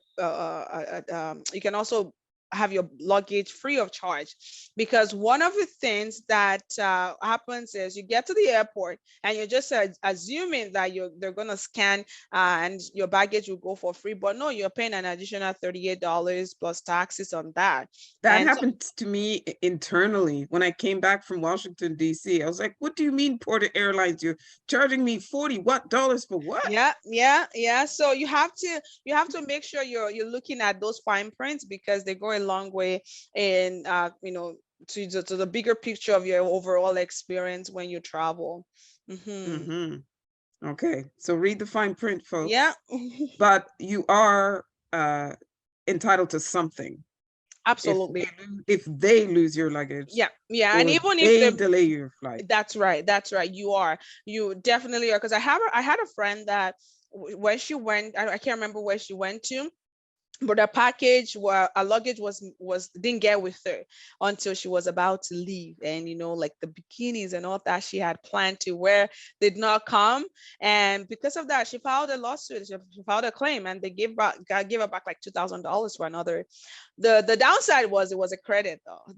you can also have your luggage free of charge. Because one of the things that happens is, you get to the airport and you're just assuming that they're going to scan and your baggage will go for free, but no, you're paying an additional $38 plus taxes on that. That And so, happened to me internally when I came back from Washington, D.C. I was like, what do you mean, Porter Airlines? You're charging me $40 for what? yeah. So you have to make sure you're looking at those fine prints, because they go a long way in to the bigger picture of your overall experience when you travel. Okay, so read the fine print, Yeah. folks. But you are entitled to something Absolutely. if they lose your luggage, Yeah, and or even if they delay your flight. that's right, you definitely are, because I had a friend that where she went, I can't remember where she went to, but her package, where her luggage was didn't get with her until she was about to leave, and like the bikinis and all that she had planned to wear did not come. And because of that, she filed a lawsuit. She filed a claim, and they gave her back like $2,000 for another. The downside was, it was a credit though.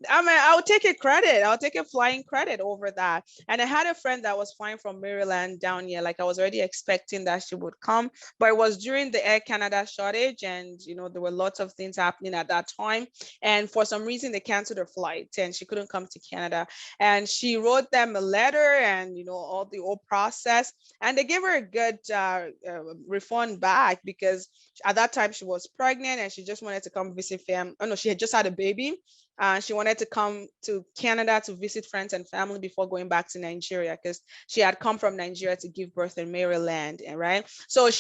I mean, I'll take a credit. I'll take a flying credit over that. And I had a friend that was flying from Maryland down here. Like, I was already expecting that she would come, but it was during the Air Canada shortage, and there were lots of things happening at that time. And for some reason, they canceled her flight, and she couldn't come to Canada. And she wrote them a letter, and all the whole process, and they gave her a good refund back, because at that time she was pregnant and she just wanted to come visit family. Oh no, she had just had a baby. She wanted to come to Canada to visit friends and family before going back to Nigeria, because she had come from Nigeria to give birth in Maryland, and right. So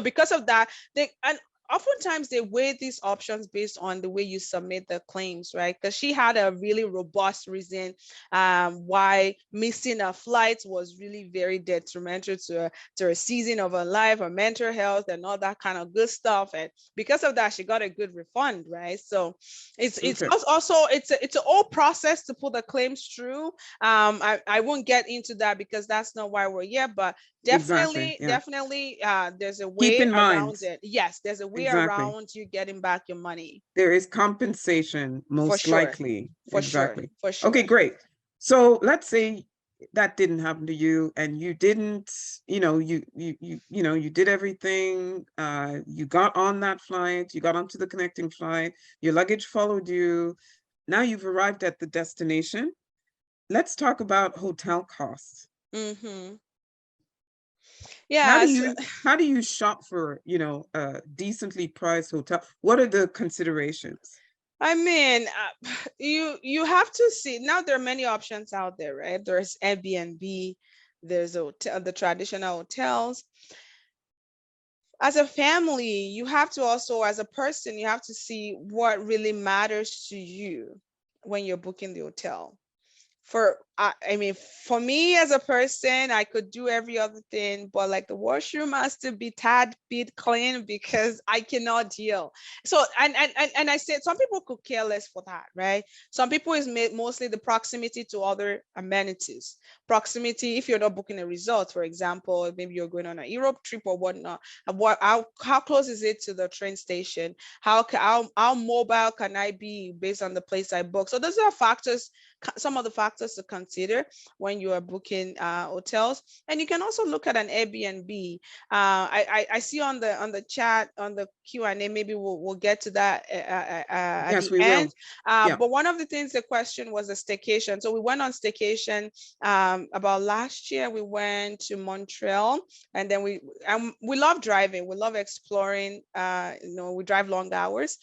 because of that, and oftentimes they weigh these options based on the way you submit the claims, right? Because she had a really robust reason why missing a flight was really very detrimental to her season of her life, her mental health, and all that kind of good stuff. And because of that, she got a good refund, right? So it's Okay. also it's a whole process to put the claims through. I won't get into that because that's not why we're here, but Exactly. Yeah. definitely there's a Keep way in mind. around it. Yes, there's a way Exactly. around you getting back your money. There is compensation, For most sure. likely. For sure. Exactly. For Okay, sure. great. So let's say that didn't happen to you, and you didn't, you did everything. You got on that flight, you got onto the connecting flight, your luggage followed you. Now you've arrived at the destination. Let's talk about hotel costs. How Yeah. do you shop for, a decently priced hotel? What are the considerations? I mean, you have to see. Now there are many options out there, right? There's Airbnb, there's the traditional hotels. As a family, you have to also, as a person, you have to see what really matters to you when you're booking the hotel. I mean, for me as a person, I could do every other thing, but like the washroom has to be tad bit clean because I cannot deal. So, and I said some people could care less for that, right? Some people is mostly the proximity to other amenities. Proximity, if you're not booking a resort, for example, maybe you're going on a Europe trip or whatnot. How close is it to the train station? How mobile can I be based on the place I book? So those are factors, some of the factors to consider when you are booking hotels. And you can also look at an Airbnb. I see on the chat, on the Q&A, maybe we'll get to that at Yes, the we will. end. Yeah. But one of the things, the question was a staycation. So we went on staycation about last year. We went to Montreal, and then we love driving. We love exploring. We drive long hours.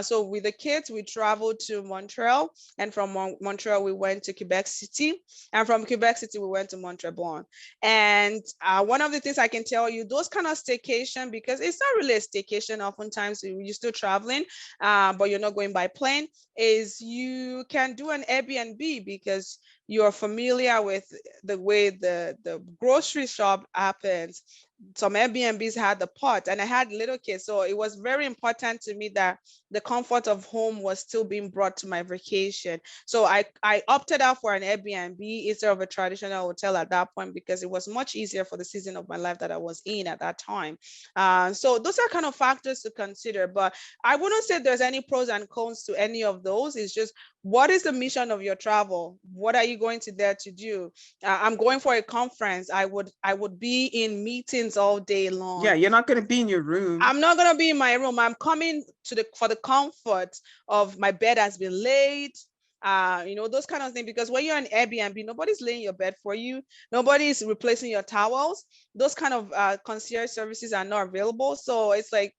So with the kids, we traveled to Montreal, and from Montreal we went to Quebec City, and from Quebec City we went to Montreal. And one of the things I can tell you, those kind of staycation, because it's not really a staycation, oftentimes you're still traveling, but you're not going by plane, is you can do an Airbnb because you're familiar with the way the grocery shop happens. Some Airbnbs had the pot, and I had little kids, so it was very important to me that the comfort of home was still being brought to my vacation. So I opted out for an Airbnb instead of a traditional hotel at that point, because it was much easier for the season of my life that I was in at that time. So those are kind of factors to consider, but I wouldn't say there's any pros and cons to any of those. It's just, what is the mission of your travel? What are you going to there to do? I'm going for a conference. I would be in meetings all day long. Yeah, you're not going to be in your room. I'm not gonna be in my room. I'm coming for the comfort of my bed has been laid. Those kind of things. Because when you're on Airbnb, nobody's laying your bed for you. Nobody's replacing your towels. Those kind of concierge services are not available. So it's like,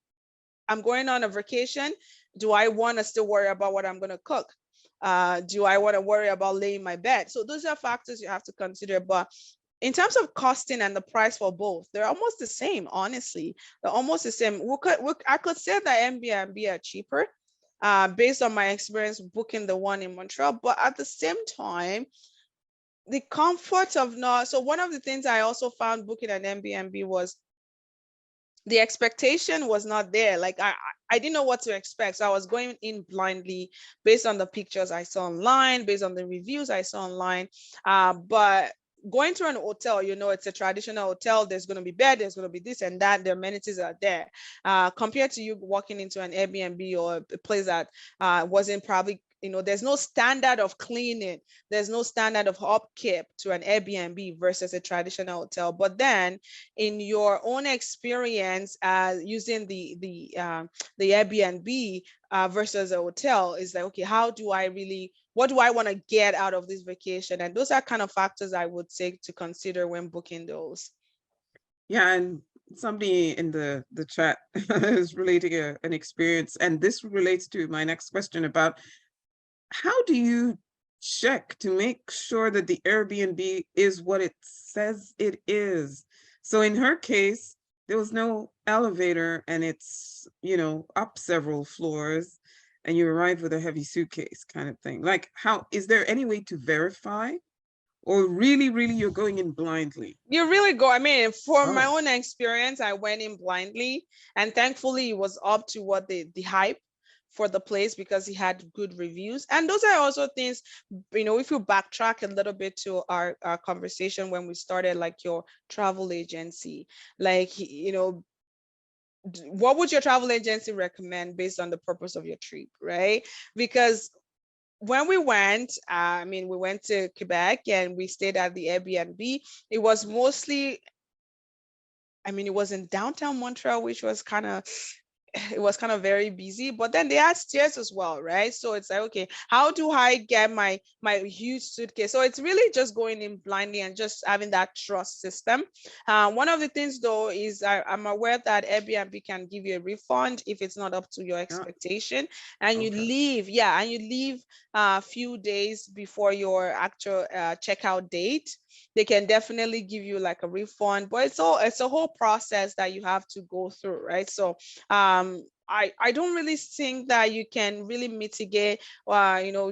I'm going on a vacation. Do I want to still worry about what I'm going to cook? Do I want to worry about laying my bed? So those are factors you have to consider. But in terms of costing and the price for both, they're almost the same, honestly. They're almost the same. I could say that Airbnb are cheaper based on my experience booking the one in Montreal. But at the same time, the comfort of not. So one of the things I also found booking an Airbnb was the expectation was not there. Like I didn't know what to expect. So I was going in blindly based on the pictures I saw online, based on the reviews I saw online. But going to an hotel, it's a traditional hotel. There's going to be bed, there's going to be this and that. The amenities are there. Compared to you walking into an Airbnb or a place that wasn't probably, there's no standard of cleaning. There's no standard of upkeep to an Airbnb versus a traditional hotel. But then in your own experience using the Airbnb versus a hotel, is like, okay, what do I want to get out of this vacation? And those are kind of factors I would take to consider when booking those. Yeah, and somebody in the chat is relating an experience, and this relates to my next question about how do you check to make sure that the Airbnb is what it says it is? So in her case, there was no elevator and it's, up several floors and you arrive with a heavy suitcase kind of thing. Like, how is there any way to verify? Or really, really, you're going in blindly? You really go. I mean, for my Oh. own experience, I went in blindly, and thankfully it was up to what the hype for the place, because he had good reviews. And those are also things, if you backtrack a little bit to our conversation when we started, like your travel agency, like, what would your travel agency recommend based on the purpose of your trip, right? Because when we went, we went to Quebec and we stayed at the Airbnb. It was mostly, it was in downtown Montreal, which was it was kind of very busy, but then they had stairs as well, right? So it's like, okay, how do I get my huge suitcase? So it's really just going in blindly and just having that trust system. One of the things though is I'm aware that Airbnb can give you a refund if it's not up to your expectation, and you leave, and you leave a few days before your actual checkout date. They can definitely give you like a refund, but it's a whole process that you have to go through, right? So I don't really think that you can really mitigate,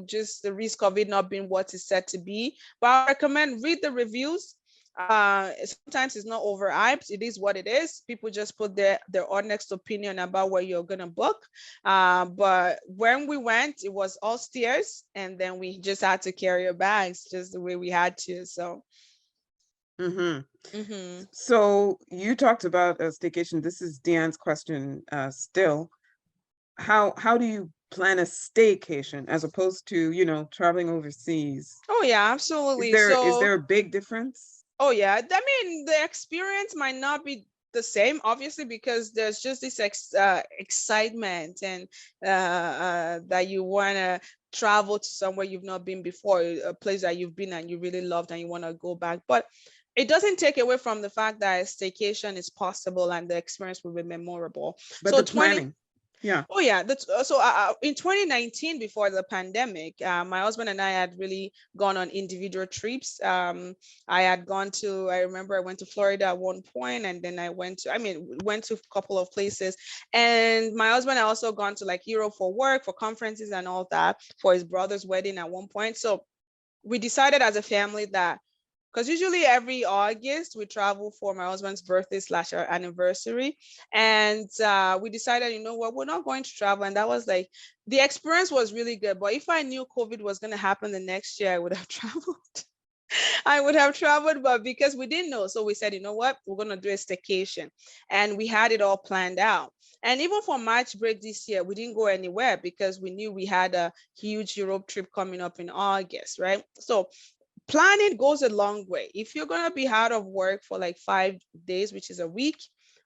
just the risk of it not being what it's said to be. But I recommend read the reviews. Sometimes it's not overhyped. It is what it is. People just put their honest opinion about where you're gonna book. But when we went, it was all stairs, and then we just had to carry our bags just the way we had to. So. So you talked about a staycation. This is Deanne's question still. How do you plan a staycation as opposed to, traveling overseas? Oh yeah, Is absolutely. there a big difference? Oh yeah, I mean the experience might not be the same, obviously, because there's just this excitement and that you want to travel to somewhere you've not been before, a place that you've been and you really loved and you want to go back. But it doesn't take away from the fact that a staycation is possible and the experience will be memorable. But So the 20, planning. Yeah. oh yeah, that's in 2019, before the pandemic, my husband and I had really gone on individual trips. I remember I went to Florida at one point, and then went to a couple of places. And my husband had also gone to like Europe for work, for conferences and all that, for his brother's wedding at one point. So we decided as a family that, because usually every August we travel for my husband's birthday / our anniversary. And we decided, you know what, we're not going to travel. And that was like, the experience was really good. But if I knew COVID was going to happen the next year, I would have traveled. I would have traveled, but because we didn't know, so we said, you know what, we're going to do a staycation. And we had it all planned out. And even for March break this year, we didn't go anywhere because we knew we had a huge Europe trip coming up in August, right? So planning goes a long way. If you're going to be out of work for like 5 days, which is a week,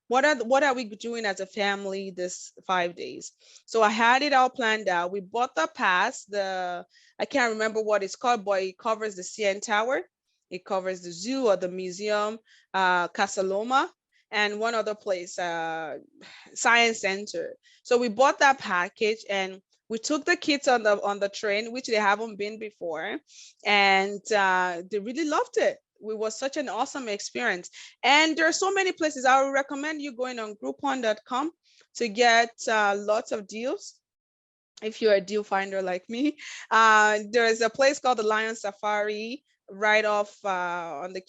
what are we doing as a family this 5 days? So I had it all planned out. We bought the pass. I can't remember what it's called, but it covers the CN Tower. It covers the zoo or the museum, Casa Loma, and one other place, Science Center. So we bought that package, and we took the kids on the train, which they haven't been before, and they really loved it. It was such an awesome experience. And there are so many places. I would recommend you going on Groupon.com to get lots of deals if you're a deal finder like me. There is a place called the Lion Safari right off on the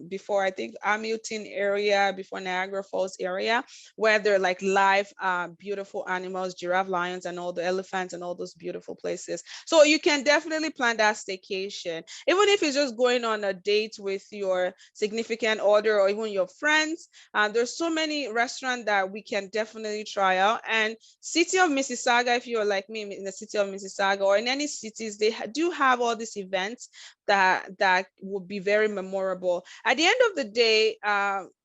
before, I think, Hamilton area, before Niagara Falls area, where they're like live beautiful animals, giraffe, lions, and all the elephants and all those beautiful places. So you can definitely plan that staycation, even if it's just going on a date with your significant other or even your friends. There's so many restaurants that we can definitely try out. And city of Mississauga, if you're like me in the city of Mississauga or in any cities, they do have all these events that would be very memorable. At the end of the day,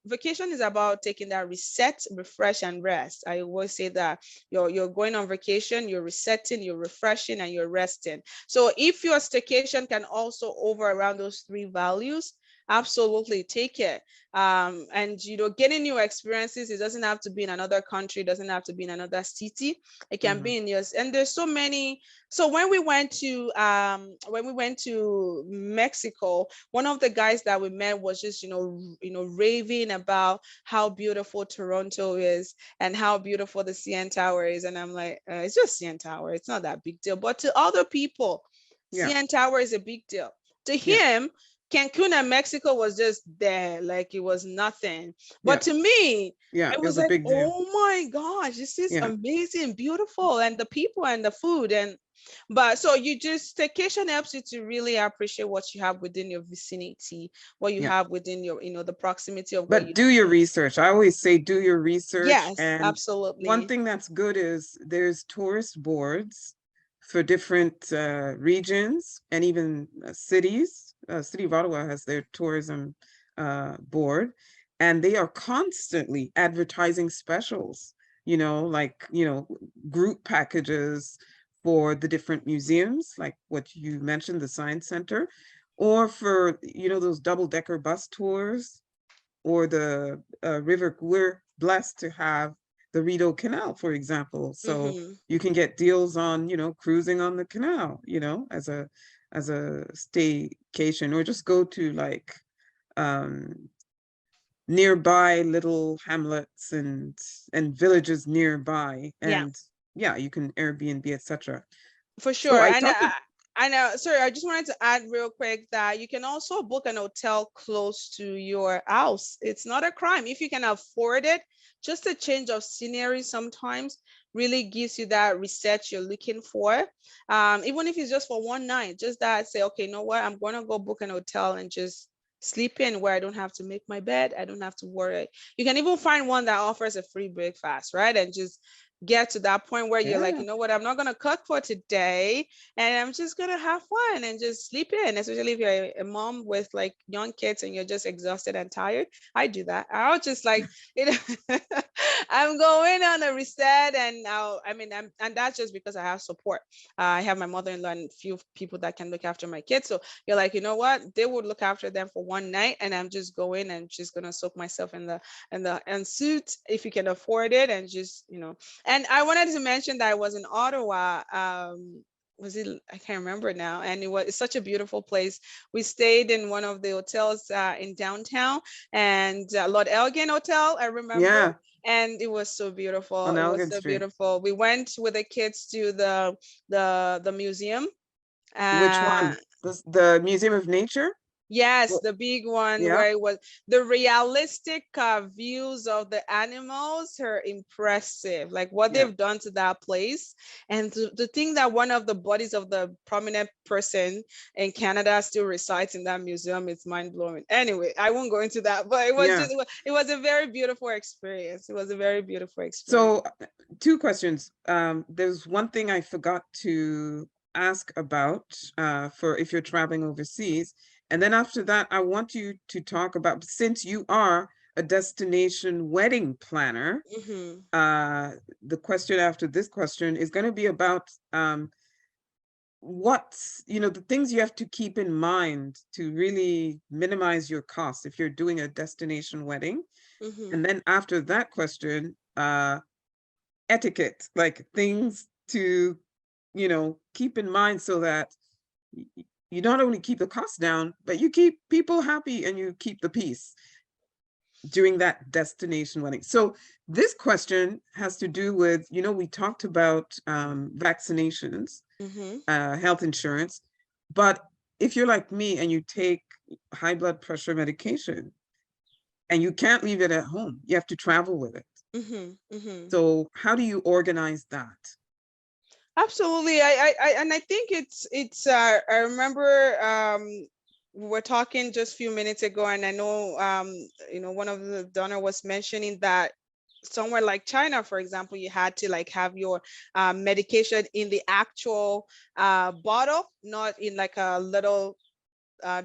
vacation is about taking that reset, refresh, and rest. I always say that you're going on vacation, you're resetting, you're refreshing, and you're resting. So if your staycation can also over around those three values, absolutely take it. And getting new experiences, it doesn't have to be in another country, it doesn't have to be in another city. It can be in yours. And there's so many. So when we went to Mexico, one of the guys that we met was just raving about how beautiful Toronto is and how beautiful the CN Tower is. And I'm like, it's just CN Tower, it's not that big deal. But to other people, CN Tower is a big deal. To him, Cancun and Mexico was just there, like it was nothing. But to me, it was like, oh my gosh, this is amazing, beautiful, and the people and the food. But so staycation helps you to really appreciate what you have within your vicinity, what you have within your, the proximity of. But do your research. I always say do your research. Yes, and absolutely. One thing that's good is there's tourist boards for different regions and even cities. City of Ottawa has their tourism board, and they are constantly advertising specials, group packages for the different museums, like what you mentioned, the Science Center, or for, those double-decker bus tours, or the river. We're blessed to have the Rideau Canal, for example. So you can get deals on, cruising on the canal, as a staycation, or just go to like nearby little hamlets and villages nearby, Yeah, and yeah, you can Airbnb, etc. for So sure. I And talked to, I know, sorry, I just wanted to add real quick that you can also book an hotel close to your house. It's not a crime if you can afford it. Just a change of scenery sometimes really gives you that reset you're looking for. Even if it's just for one night, just that say, okay, you know what, I'm going to go book an hotel and just sleep in where I don't have to make my bed. I don't have to worry. You can even find one that offers a free breakfast, right? And just get to that point where you're like, yeah, you know what, I'm not going to cook for today and I'm just going to have fun and just sleep in, especially if you're a mom with like young kids and you're just exhausted and tired. I do that. I'll just like, you know, I'm going on a reset and and that's just because I have support. I have my mother-in-law and a few people that can look after my kids. So you're like, you know what, they would look after them for one night and I'm just going and just going to soak myself in the suit if you can afford it and just, you know. And I wanted to mention that I was in Ottawa. Was it? I can't remember now. And it's such a beautiful place. We stayed in one of the hotels in downtown, and Lord Elgin Hotel. I remember, yeah, and it was so beautiful. on It was Elgin so Street. beautiful. We went with the kids to the museum. Which Uh, one? The Museum of Nature? Yes, Well, the big one yeah, where it was the realistic views of the animals are impressive. Like what yeah. they've done to that place, and to think that one of the bodies of the prominent person in Canada still resides in that museum, it's mind blowing. Anyway, I won't go into that, but it was Yeah. just it was a very beautiful experience. It was a very beautiful experience. So, two questions. There's one thing I forgot to ask about for if you're traveling overseas. And then after that, I want you to talk about, since you are a destination wedding planner, Hmm. uh, the question after this question is going to be about the things you have to keep in mind to really minimize your costs if you're doing a destination wedding. Hmm. And then after that question, etiquette, like things to, keep in mind so that you not only keep the costs down, but you keep people happy and you keep the peace during that destination wedding. So this question has to do with, we talked about vaccinations, Hmm. health insurance, but if you're like me and you take high blood pressure medication and you can't leave it at home, you have to travel with it. Hmm. Hmm. So how do you organize that? Absolutely. And I think I remember we were talking just a few minutes ago, and I know one of the donor was mentioning that somewhere like China, for example, you had to like have your medication in the actual bottle, not in like a little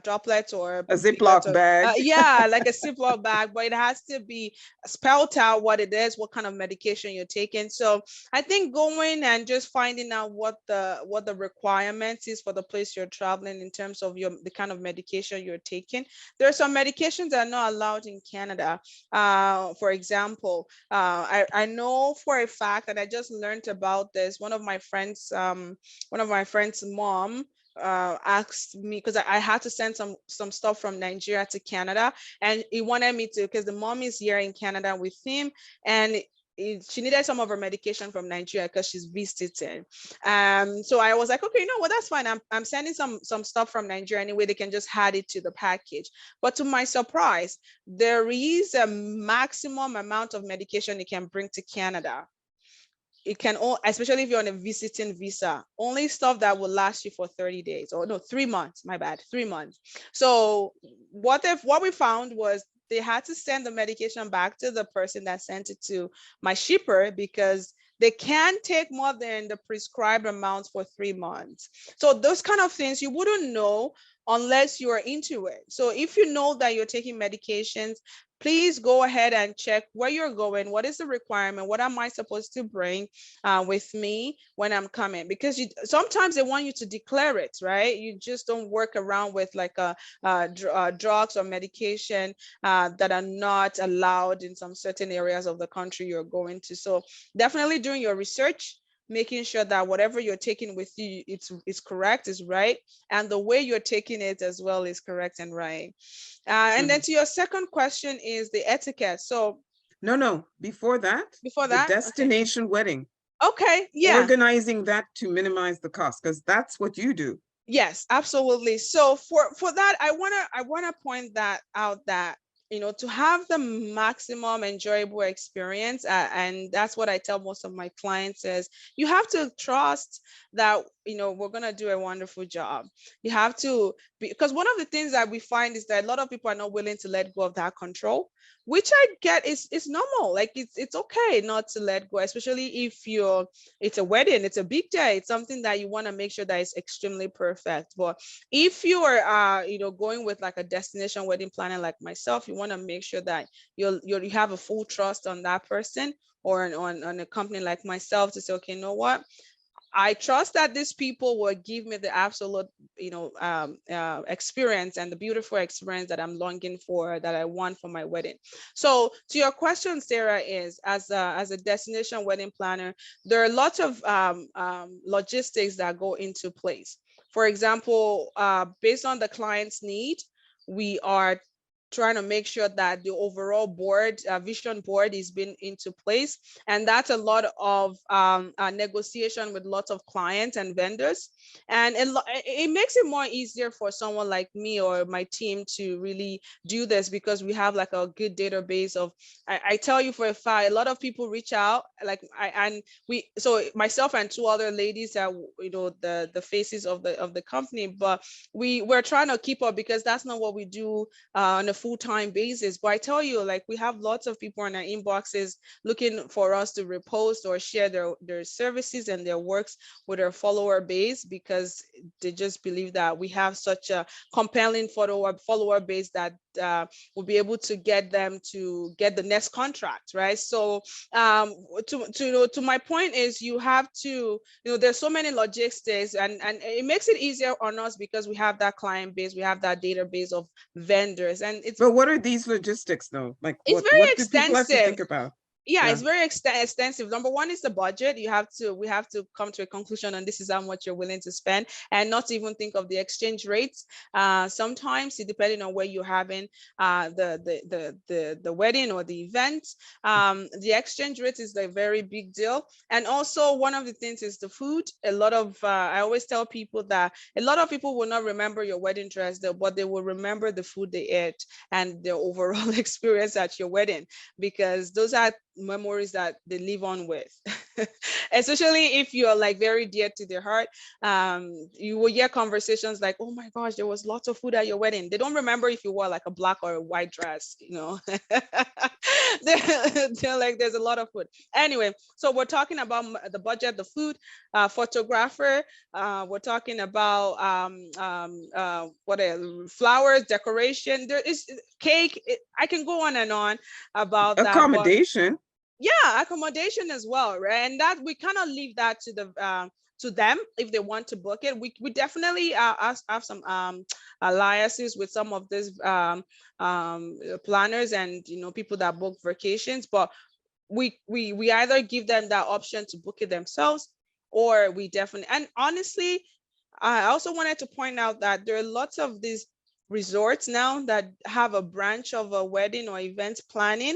droplets or A piglets Ziploc or bag. yeah, like a Ziploc bag, but it has to be spelled out what it is, what kind of medication you're taking. So I think going and just finding out what the requirements is for the place you're traveling in terms of the kind of medication you're taking. There are some medications that are not allowed in Canada. For example, I know for a fact, and I just learned about this. One of my friends' mom asked me because I had to send some stuff from Nigeria to Canada, and he wanted me to because the mom is here in Canada with him, and she needed some of her medication from Nigeria because she's visiting. So I was like, okay, you know what, that's fine. I'm sending some stuff from Nigeria anyway. They can just add it to the package. But to my surprise, there is a maximum amount of medication you can bring to Canada. It can all, especially if you're on a visiting visa, only stuff that will last you for 30 days or no 3 months, my bad, 3 months. So what we found was they had to send the medication back to the person that sent it to my shipper because they can't take more than the prescribed amounts for 3 months. So those kind of things you wouldn't know unless you're into it. So if you know that you're taking medications, please go ahead and check where you're going. What is the requirement? What am I supposed to bring with me when I'm coming? Because sometimes they want you to declare it, right? You just don't work around with like drugs or medication that are not allowed in some certain areas of the country you're going to. So definitely doing your research. making sure that whatever you're taking with you, it's correct, is right, and the way you're taking it as well is correct and right. And then to your second question is the etiquette. So No, before that, before the that, okay. destination wedding, Okay, yeah. organizing that to minimize the cost, because that's what you do. Yes, absolutely. So for that, I wanna point that out, that to have the maximum enjoyable experience, and that's what I tell most of my clients is, you have to trust that we're gonna do a wonderful job. You have to, because one of the things that we find is that a lot of people are not willing to let go of that control, which I get is normal. Like it's okay not to let go, especially if it's a wedding, it's a big day, it's something that you want to make sure that it's extremely perfect. But if you are going with like a destination wedding planner like myself, you want to make sure that you have a full trust on that person, or on a company like myself, to say, okay, you know what, I trust that these people will give me the absolute, experience, and the beautiful experience that I'm longing for, that I want for my wedding. So, to your question, Sarah, is as a destination wedding planner, there are lots of logistics that go into place. For example, based on the client's need, we are trying to make sure that the overall board, vision board, is being into place, and that's a lot of negotiation with lots of clients and vendors, and it makes it more easier for someone like me or my team to really do this, because we have like a good database of, I tell you for a fact, a lot of people reach out, like so myself and two other ladies are the faces of the company, but we're trying to keep up, because that's not what we do on a full-time basis. But I tell you, like, we have lots of people in our inboxes looking for us to repost or share their services and their works with our follower base, because they just believe that we have such a compelling follower base that will be able to get them to get the next contract, right? So to my point is, you have to, there's so many logistics, and it makes it easier on us because we have that client base, we have that database of vendors, and But what are these logistics though? Like it's what very do people have to extensive. think about? Yeah, Yeah. it's very extensive. Number one is the budget. We have to come to a conclusion on this is how much you're willing to spend, and not even think of the exchange rates. Sometimes, depending on where you're having the wedding or the event, the exchange rate is a very big deal. And also, one of the things is the food. A lot of I always tell people that a lot of people will not remember your wedding dress, but they will remember the food they ate and their overall experience at your wedding, because those are memories that they live on with. Especially if you're like very dear to their heart. You will hear conversations like, oh my gosh, there was lots of food at your wedding. They don't remember if you wore like a black or a white dress. They're like, there's a lot of food. Anyway, so we're talking about the budget, the food, photographer, we're talking about what else? Flowers, decoration, there is cake. I can go on and on about that, but Accommodation. yeah, accommodation as well, right? And that we kind of leave that to them if they want to book it. We definitely have some alliances with some of these planners and people that book vacations, but we either give them that option to book it themselves, or we definitely, and honestly, I also wanted to point out that there are lots of these resorts now that have a branch of a wedding or event planning.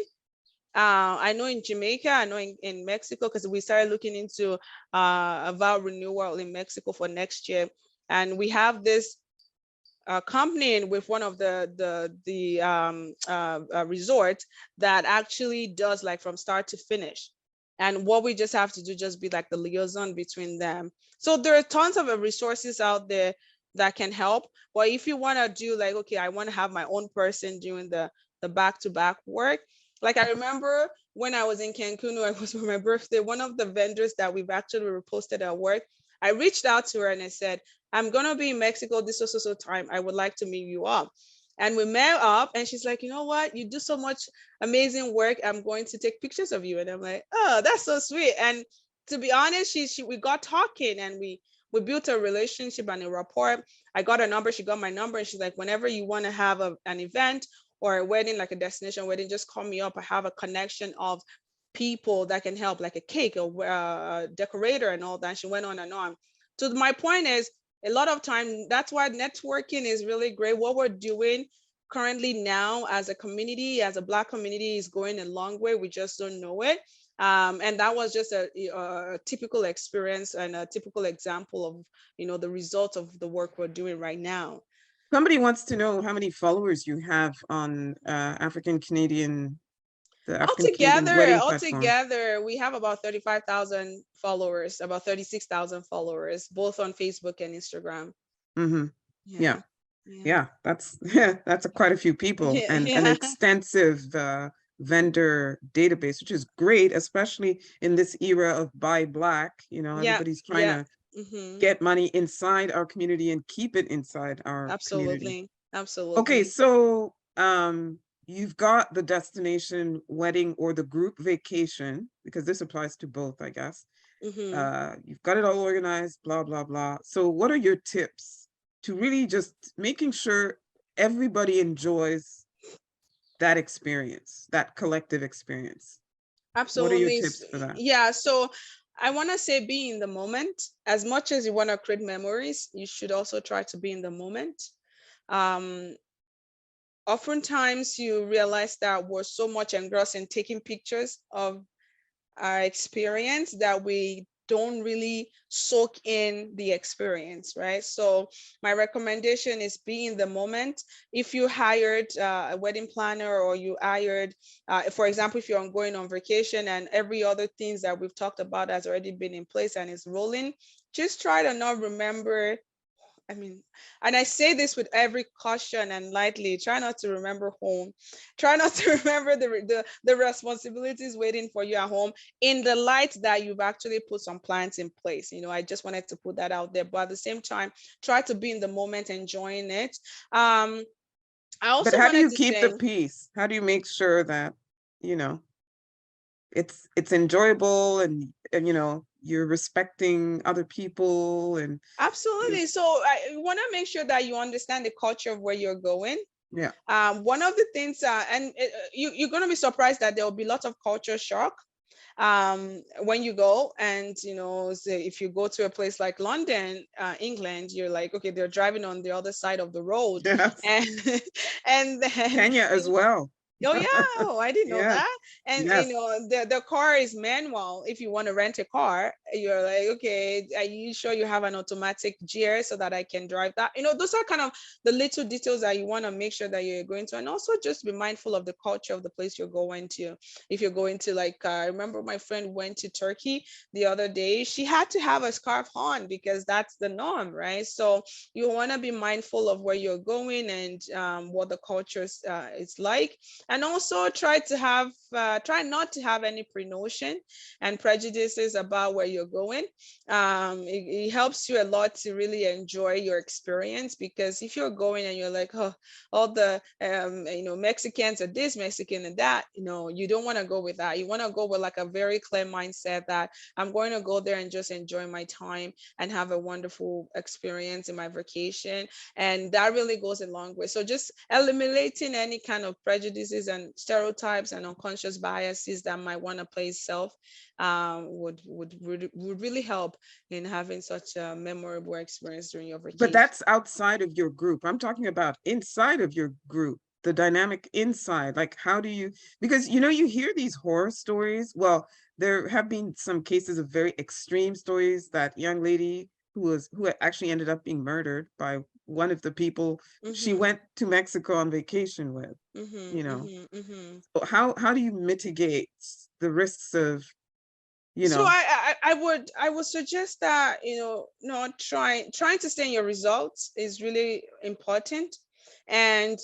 I know in Jamaica, I know in Mexico, because we started looking into a vow renewal in Mexico for next year. And we have this company with one of the resorts that actually does like from start to finish. And what we just have to do just be like the liaison between them. So there are tons of resources out there that can help. But if you want to do like, okay, I want to have my own person doing the back-to-back work. Like I remember when I was in Cancun, it was for my birthday, one of the vendors that we've actually reposted at work, I reached out to her and I said, I'm gonna be in Mexico this so time. I would like to meet you up. And we met up and she's like, you know what? You do so much amazing work. I'm going to take pictures of you. And I'm like, oh, that's so sweet. And to be honest, we got talking and we built a relationship and a rapport. I got her number, she got my number, and she's like, whenever you want to have an event or a wedding, like a destination wedding, just call me up. I have a connection of people that can help, like a cake or decorator and all that. She went on and on. So my point is, a lot of time, that's why networking is really great. What we're doing currently now as a community, as a Black community, is going a long way. We just don't know it. And that was just a typical experience and a typical example of, the result of the work we're doing right now. Somebody wants to know how many followers you have on the African Canadian wedding platform. Altogether, we have about 35,000 followers, about 36,000 followers, both on Facebook and Instagram. Mm-hmm. Yeah. Yeah. That's that's quite a few people, and an Yeah. extensive vendor database, which is great, especially in this era of buy Black. Everybody's trying to get money inside our community and keep it inside our community. Absolutely. Okay, so you've got the destination wedding or the group vacation, because this applies to both, I guess. You've got it all organized, blah, blah, blah. So what are your tips to really just making sure everybody enjoys that experience, that collective experience? Absolutely. What are your tips for that? Yeah, so I want to say, be in the moment. As much as you want to create memories, you should also try to be in the moment. Oftentimes you realize that we're so much engrossed in taking pictures of our experience that we don't really soak in the experience, right? So my recommendation is be in the moment. If you hired a wedding planner, or you hired, for example, if you're going on vacation and every other things that we've talked about has already been in place and is rolling, just try to not remember. And I say this with every caution and lightly, try not to remember home. Try not to remember the responsibilities waiting for you at home, in the light that you've actually put some plans in place. I just wanted to put that out there. But at the same time, try to be in the moment, enjoying it. I also But how do you keep the peace? How do you make sure that, it's enjoyable, and you're respecting other people? And absolutely. So I want to make sure that you understand the culture of where you're going. Yeah. One of the things, you're going to be surprised that there will be lots of culture shock when you go. And if you go to a place like London, England, you're like, okay, they're driving on the other side of the road. Yes. And then Kenya as well. Oh yeah, I didn't know that. And yes. The car is manual. If you want to rent a car, you're like, okay, are you sure you have an automatic gear so that I can drive that? Those are kind of the little details that you want to make sure that you're going to, and also just be mindful of the culture of the place you're going to. If you're going to, like, I remember my friend went to Turkey the other day. She had to have a scarf on because that's the norm, right? So you want to be mindful of where you're going and what the culture is like. And also try not to have any pre-notion and prejudices about where you're going. It helps you a lot to really enjoy your experience, because if you're going and you're like, oh, all the Mexicans are this, Mexican and that, you don't want to go with that. You want to go with like a very clear mindset that I'm going to go there and just enjoy my time and have a wonderful experience in my vacation. And that really goes a long way. So just eliminating any kind of prejudices and stereotypes and unconscious biases that might want to play itself would really help in having such a memorable experience during your vacation. But that's outside of your group. I'm talking about inside of your group, the dynamic inside. Like, how do you, because you hear these horror stories. Well, there have been some cases of very extreme stories. That young lady who actually ended up being murdered by one of the people she went to Mexico on vacation with. So how do you mitigate the risks of, So I would suggest that not trying to stay in your results is really important, and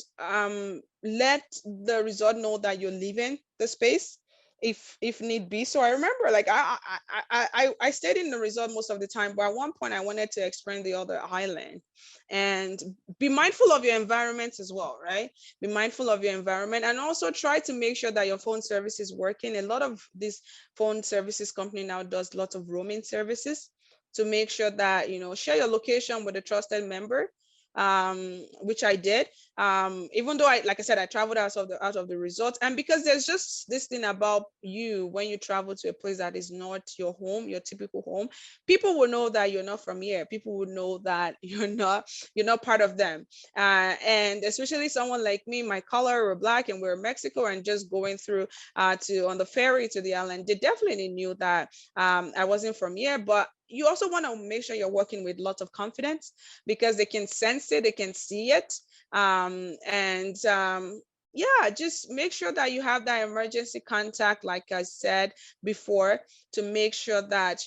let the result know that you're leaving the space if need be. So I remember, like, I stayed in the resort most of the time, but at one point I wanted to experience the other island. And be mindful of your environment as well, right? Be mindful of your environment, and also try to make sure that your phone service is working. A lot of these phone services company now does lots of roaming services to make sure that share your location with a trusted member. which I did. Even though like I said, I traveled out of the resort, and because there's just this thing about you when you travel to a place that is not your home, your typical home, people will know that you're not from here. People will know that you're not part of them. And especially someone like me, my color, we're black and we're Mexico, and just going through to on the ferry to the island, they definitely knew that I wasn't from here. But you also want to make sure you're working with lots of confidence, because they can sense it, they can see it. And yeah, just make sure that you have that emergency contact, like I said before, to make sure that,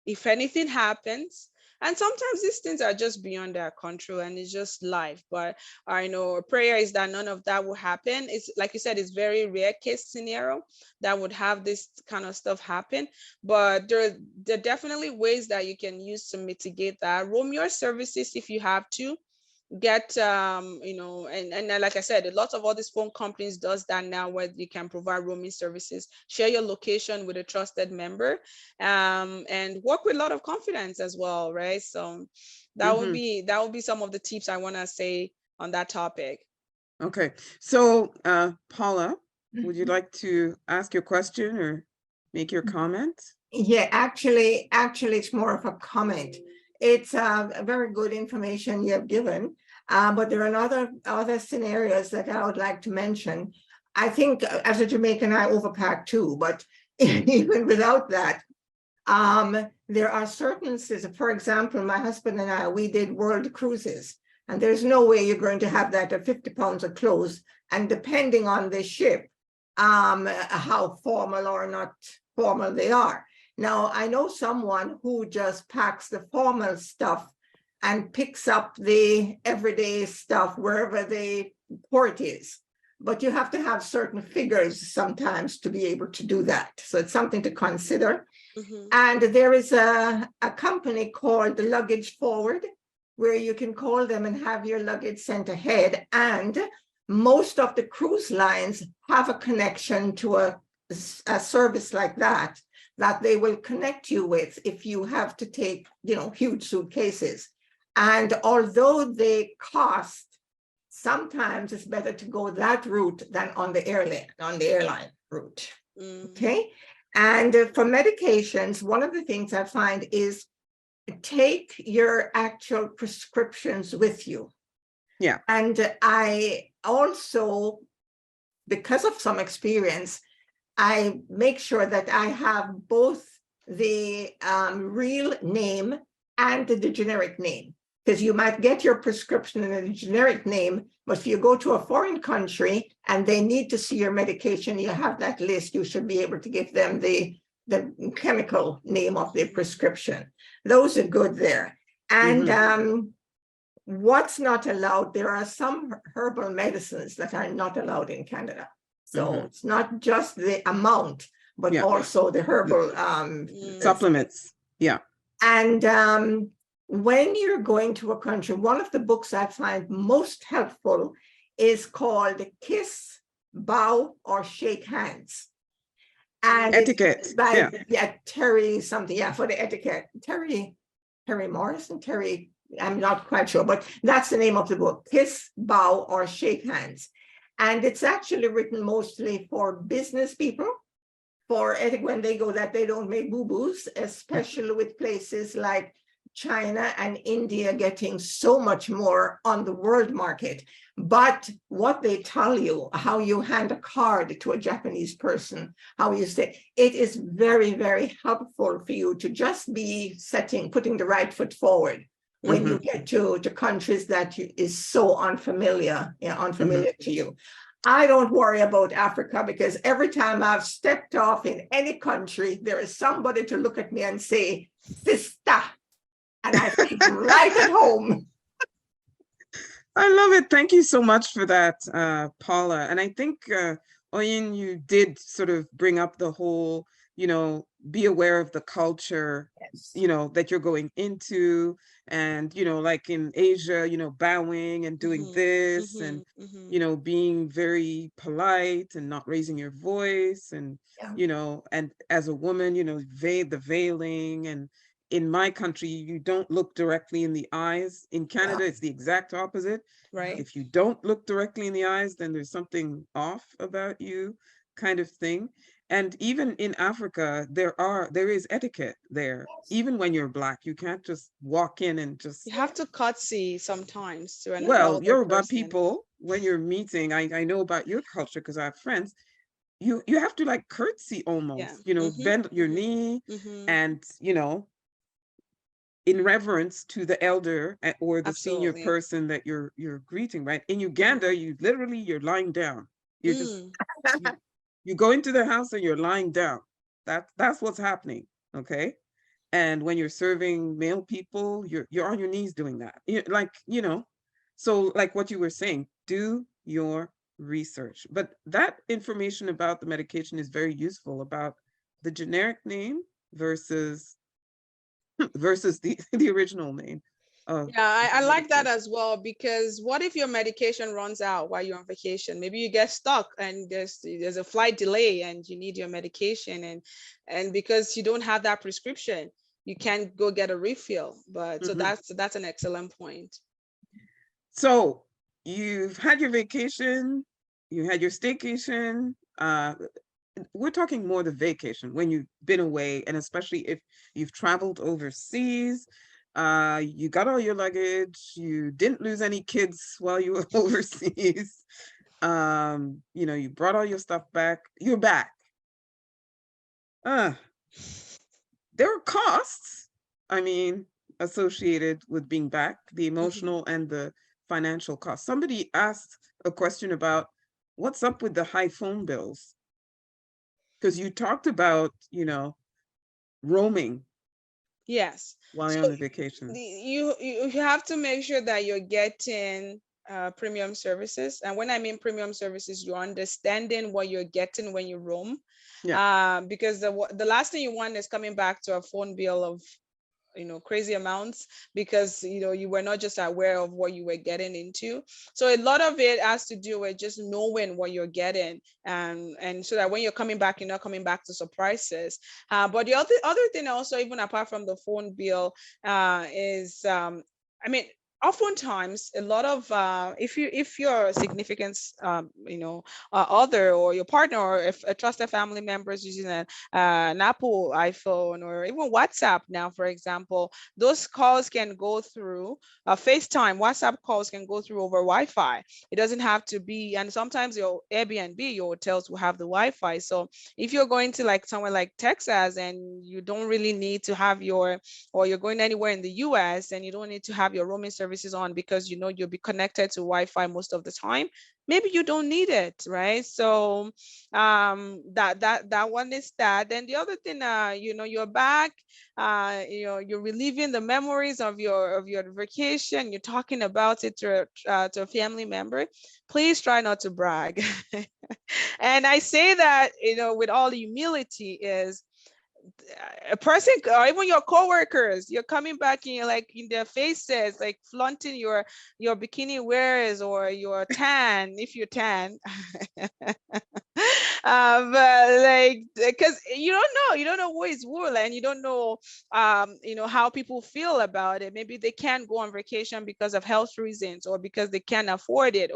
if anything happens, and sometimes these things are just beyond their control and it's just life. But I know prayer is that none of that will happen. It's like you said, it's very rare case scenario that would have this kind of stuff happen. But there are definitely ways that you can use to mitigate that. Roam your services if you have to. Get and like I said, a lot of all these phone companies does that now, where you can provide roaming services. Share your location with a trusted member, and work with a lot of confidence as well, right? So that would be some of the tips I want to say on that topic. Okay. So, Paula, would you like to ask your question or make your comment? Yeah, actually, it's more of a comment. It's a very good information you have given, but there are other scenarios that I would like to mention. I think as a Jamaican, I overpack too, but even without that, there are certain instances. For example, my husband and I, we did world cruises, and there's no way you're going to have that at 50 pounds of clothes. And depending on the ship, how formal or not formal they are. Now, I know someone who just packs the formal stuff and picks up the everyday stuff wherever the port is. But you have to have certain figures sometimes to be able to do that. So it's something to consider. And there is a company called the Luggage Forward, where you can call them and have your luggage sent ahead. And most of the cruise lines have a connection to a service like that they will connect you with if you have to take, huge suitcases. And although they cost, sometimes it's better to go that route than on the airline route. Okay. And for medications, one of the things I find is take your actual prescriptions with you. Yeah. And I also, because of some experience, I make sure that I have both the real name and the generic name, because you might get your prescription in a generic name, but if you go to a foreign country and they need to see your medication, you have that list, you should be able to give them the chemical name of the prescription. Those are good there. And what's not allowed, there are some herbal medicines that are not allowed in Canada. So it's not just the amount, but also the herbal supplements. Yeah. And when you're going to a country, one of the books I find most helpful is called Kiss, Bow, or Shake Hands. And Etiquette. It's by Terry something, for the etiquette. Terry Morrison, I'm not quite sure, but that's the name of the book, Kiss, Bow, or Shake Hands. And it's actually written mostly for business people, for when they go, that they don't make boo-boos, especially with places like China and India getting so much more on the world market. But what they tell you, how you hand a card to a Japanese person, how you say, it is very, very helpful for you to just be putting the right foot forward when you get to countries that is so unfamiliar to you. I don't worry about Africa, because every time I've stepped off in any country, there is somebody to look at me and say, sister, and I feel right at home. I love it. Thank you so much for that, Paula. And I think, Oyin, you did sort of bring up the whole, be aware of the culture, that you're going into. And, like in Asia, bowing and doing this and, being very polite and not raising your voice. And, and as a woman, the veiling and, in my country, you don't look directly in the eyes. In Canada, it's the exact opposite. Right. If you don't look directly in the eyes, then there's something off about you, kind of thing. And even in Africa, there is etiquette there. Even when you're Black, you can't just walk in and just. You have to curtsy sometimes to an Well, elder Yoruba person. people, when you're meeting, I know about your culture because I have friends, you have to like curtsy Yeah. almost, bend your knee Mm-hmm. and, in reverence to the elder or the senior Absolutely. person that you're greeting, right? In Mm-hmm. Uganda, you're lying down. You're just Mm. you go into their house and you're lying down. That's what's happening. Okay. And when you're serving male people, you're on your knees doing that. So like what you were saying, do your research. But that information about the medication is very useful about the generic name versus the original name of Yeah, I the like that medication. as well, because what if your medication runs out while you're on vacation? Maybe you get stuck and there's a flight delay and you need your medication, and because you don't have that prescription, you can't go get a refill. But so Mhm. that's an excellent point. So you've had your vacation, you had your staycation. We're talking more the vacation when you've been away, and especially if you've traveled overseas. You got all your luggage, you didn't lose any kids while you were overseas. You brought all your stuff back, you're back. Uh, there are costs, I mean, associated with being back, the emotional and the financial costs. Somebody asked a question about what's up with the high phone bills, because you talked about, roaming Yes. while So you're on the vacation. you have to make sure that you're getting premium services. And when I mean premium services, you're understanding what you're getting when you roam. Yeah. Because the last thing you want is coming back to a phone bill of crazy amounts, because you were not just aware of what you were getting into. So a lot of it has to do with just knowing what you're getting, and so that when you're coming back, you're not coming back to surprises. But the other thing also, even apart from the phone bill, is I mean, oftentimes a lot of if your significant other, or your partner, or if a trusted family member is using an Apple iPhone or even WhatsApp now, for example, those calls can go through FaceTime. WhatsApp calls can go through over Wi-Fi. It doesn't have to be, and sometimes your Airbnb, your hotels will have the Wi-Fi. So if you're going to like somewhere like Texas and you don't really need to have or you're going anywhere in the US and you don't need to have your roaming services on because you'll be connected to Wi-Fi most of the time, maybe you don't need it, right? So that one is that. Then the other thing, you're back, you're reliving the memories of your vacation, you're talking about it to a family member. Please try not to brag. And I say that with all humility, is a person, or even your coworkers, you're coming back and you're like in their faces, like flaunting your bikini wears or your tan, if you're tan. But like, because you don't know who is who, and you don't know how people feel about it. Maybe they can't go on vacation because of health reasons, or because they can't afford it,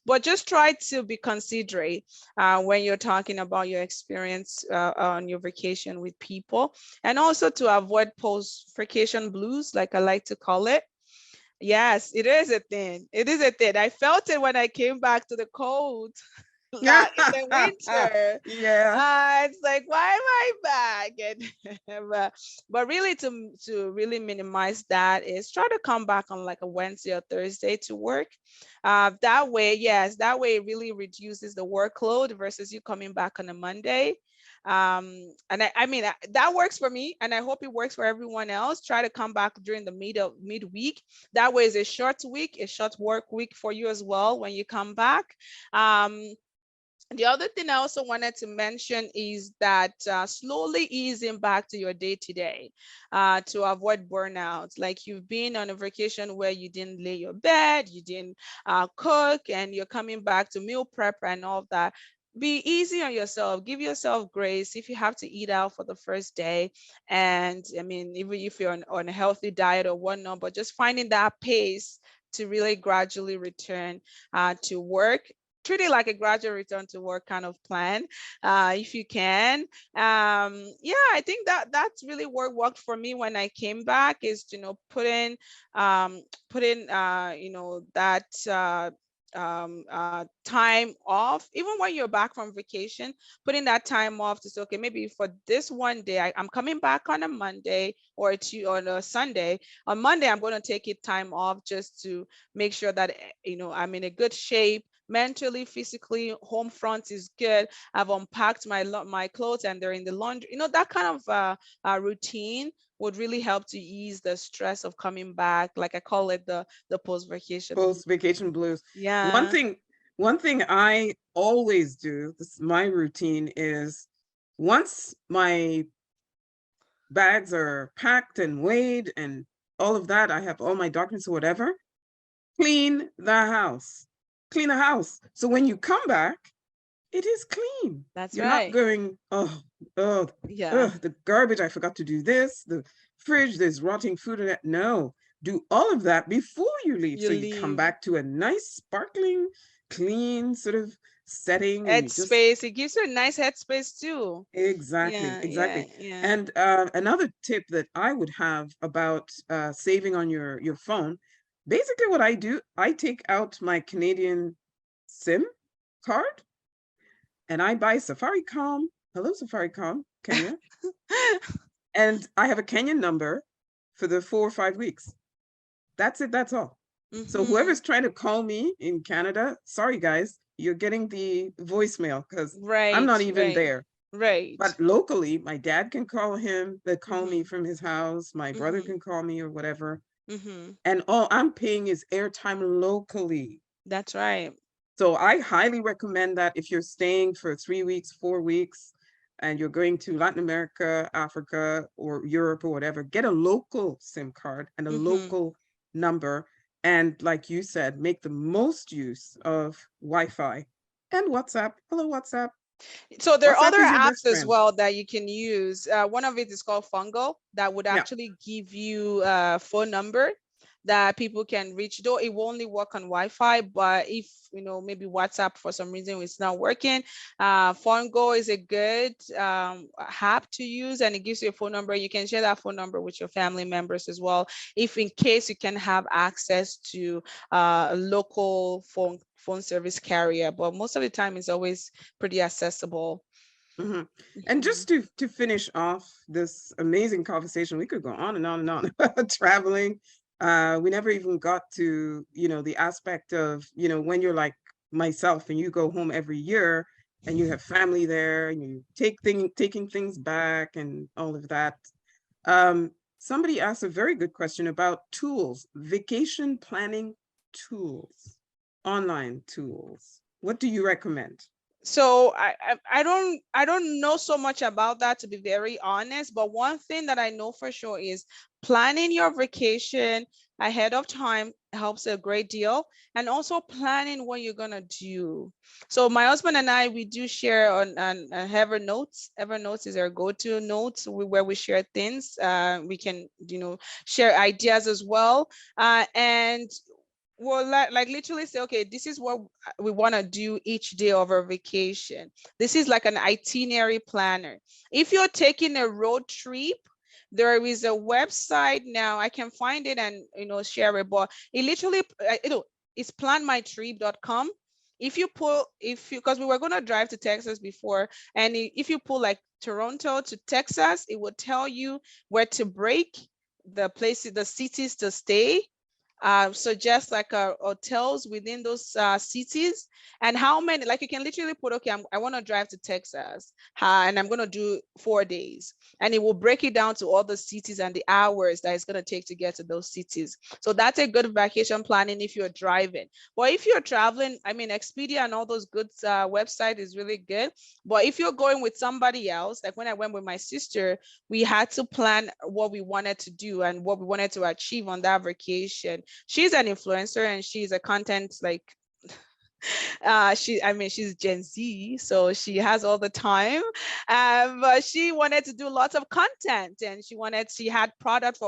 but just try to be considerate when you're talking about your experience on your vacation with people, and also to avoid post-vacation blues, like I like to call it. Yes, it is a thing. It is a thing. I felt it when I came back to the cold in the winter. Yeah. It's like, why am I back? And, but really, to really minimize that, is try to come back on like a Wednesday or Thursday to work. That way, yes, that way it really reduces the workload versus you coming back on a Monday. And I mean, that works for me, and I hope it works for everyone else. Try to come back during the midweek. That way is a short week, a short work week for you as well when you come back. The other thing I also wanted to mention is that slowly easing back to your day-to-day to avoid burnout. Like, you've been on a vacation where you didn't lay your bed, you didn't cook, and you're coming back to meal prep and all of that. be easy on yourself. Give yourself grace if you have to eat out for the first day. And I mean, even if you're on a healthy diet or whatnot, but just finding that pace to really gradually return to work. Treat it like a gradual return to work kind of plan, if you can. Yeah, I think that that's really what worked for me when I came back, is putting that time off, even when you're back from vacation, putting that time off to say, okay, maybe for this one day, I'm coming back on a Monday or on a Sunday. On Monday, I'm going to take it time off just to make sure that, I'm in a good shape mentally, physically. Home front is good. I've unpacked my clothes and they're in the laundry. That kind of routine would really help to ease the stress of coming back. Like I call it the post-vacation blues. Post-vacation blues. Yeah. One thing I always do, this is my routine, is once my bags are packed and weighed and all of that, I have all my documents or whatever, clean the house. Clean the house. So when you come back, it is clean. That's You're not right. going, Yeah. the garbage, I forgot to do this, the fridge, there's rotting food in it. No, do all of that before you leave. You So you come leave. back to a nice, sparkling, clean sort of setting, and you just Headspace. It gives you a nice headspace too. exactly, Yeah, yeah, exactly. yeah. And another tip that I would have about saving on your phone, basically what I do, I take out my Canadian SIM card and I buy Safaricom. Hello, Safaricom, Kenya. And I have a Kenyan number for the 4 or 5 weeks. That's it. That's all. So Mm-hmm. whoever's trying to call me in Canada, sorry guys, you're getting the voicemail because I'm Right, not even right, there. right. But locally, my dad can call him, they call me Mm-hmm. from his house, my brother Mm-hmm. can call me or whatever. Mm-hmm. And all I'm paying is airtime locally. That's right. So I highly recommend that if you're staying for 3 weeks, 4 weeks, and you're going to Latin America, Africa, or Europe or whatever, get a local SIM card and a Mm-hmm. local number. And like you said, make the most use of Wi-Fi and WhatsApp. Hello, WhatsApp. So there are WhatsApp other is your apps best as friend. well that you can use. One of it is called Fungo, that would Yeah. actually give you a phone number that people can reach, though it will only work on Wi-Fi. But if maybe WhatsApp for some reason is not working, Fungo is a good app to use, and it gives you a phone number. You can share that phone number with your family members as well, if in case you can have access to a local phone service carrier. But most of the time it's always pretty accessible. hmm And Mhm. just to finish off this amazing conversation, we could go on and on and on about traveling. We never even got to, the aspect of, when you're like myself and you go home every year and you have family there and you taking things back and all of that. Somebody asked a very good question about tools, vacation planning tools, online tools. What do you recommend? So I don't know so much about that, to be very honest, but one thing that I know for sure is planning your vacation ahead of time helps a great deal, and also planning what you're gonna do. So my husband and I, we do share on Evernote. Evernote is our go-to notes, where we share things. We can share ideas as well, and well, like literally say, okay, this is what we want to do each day of our vacation. This is like an itinerary planner. If you're taking a road trip, there is a website now. I can find it and share it, but it literally it's planmytrip.com. If you because we were going to drive to Texas before, and if you pull like Toronto to Texas, it will tell you where to break, the places, the cities to stay, suggest like hotels within those cities, and how many, like you can literally put, okay, I want to drive to Texas, and I'm going to do 4 days, and it will break it down to all the cities and the hours that it's going to take to get to those cities. So that's a good vacation planning if you're driving. But if you're traveling, I mean, Expedia and all those good website is really good. But if you're going with somebody else, like when I went with my sister, we had to plan what we wanted to do and what we wanted to achieve on that vacation. She's an influencer and she's a content, like She's Gen Z, so she has all the time. But she wanted to do lots of content, and she had product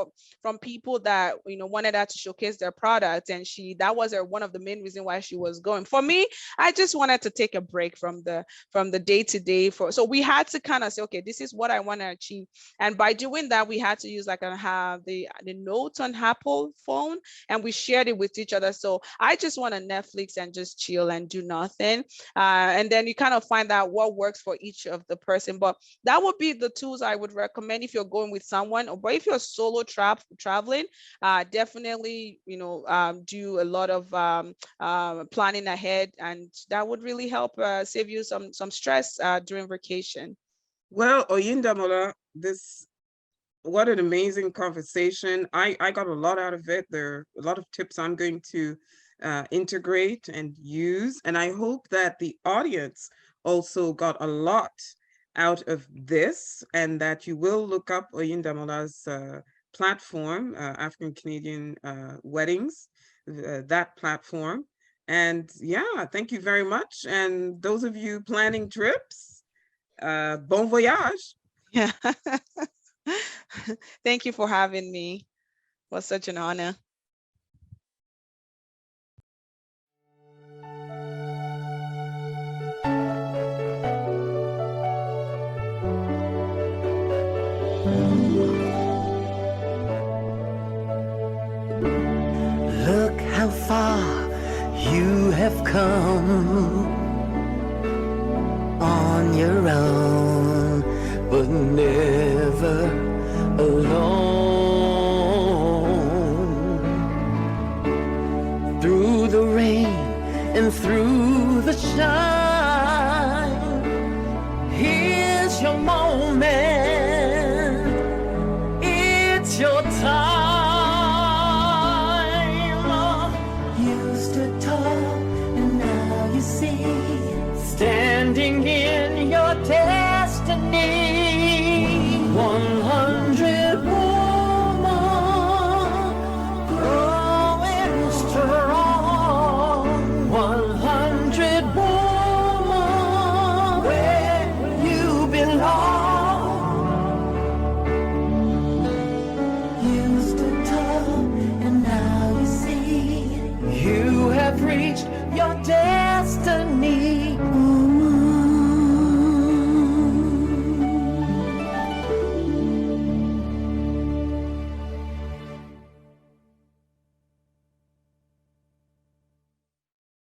from people that wanted her to showcase their product, and that was one of the main reasons why she was going. For me, I just wanted to take a break from the day-to-day. So we had to kind of say, okay, this is what I want to achieve, and by doing that, we had to use have the notes on Apple phone, and we shared it with each other. So I just want to Netflix and just chill and do nothing. And then you kind of find out what works for each of the person. But that would be the tools I would recommend if you're going with someone, but if you're solo traveling, definitely, do a lot of planning ahead, and that would really help save you some stress during vacation. Well, Oyindamola, what an amazing conversation. I got a lot out of it. There are a lot of tips I'm going to integrate and use. And I hope that the audience also got a lot out of this, and that you will look up Oyindamola's platform, African Canadian Weddings, that platform. And yeah, thank you very much. And those of you planning trips, bon voyage. Yeah. Thank you for having me. It was such an honor. Look how far you have come on your own, but never alone. Through the rain and through the shine,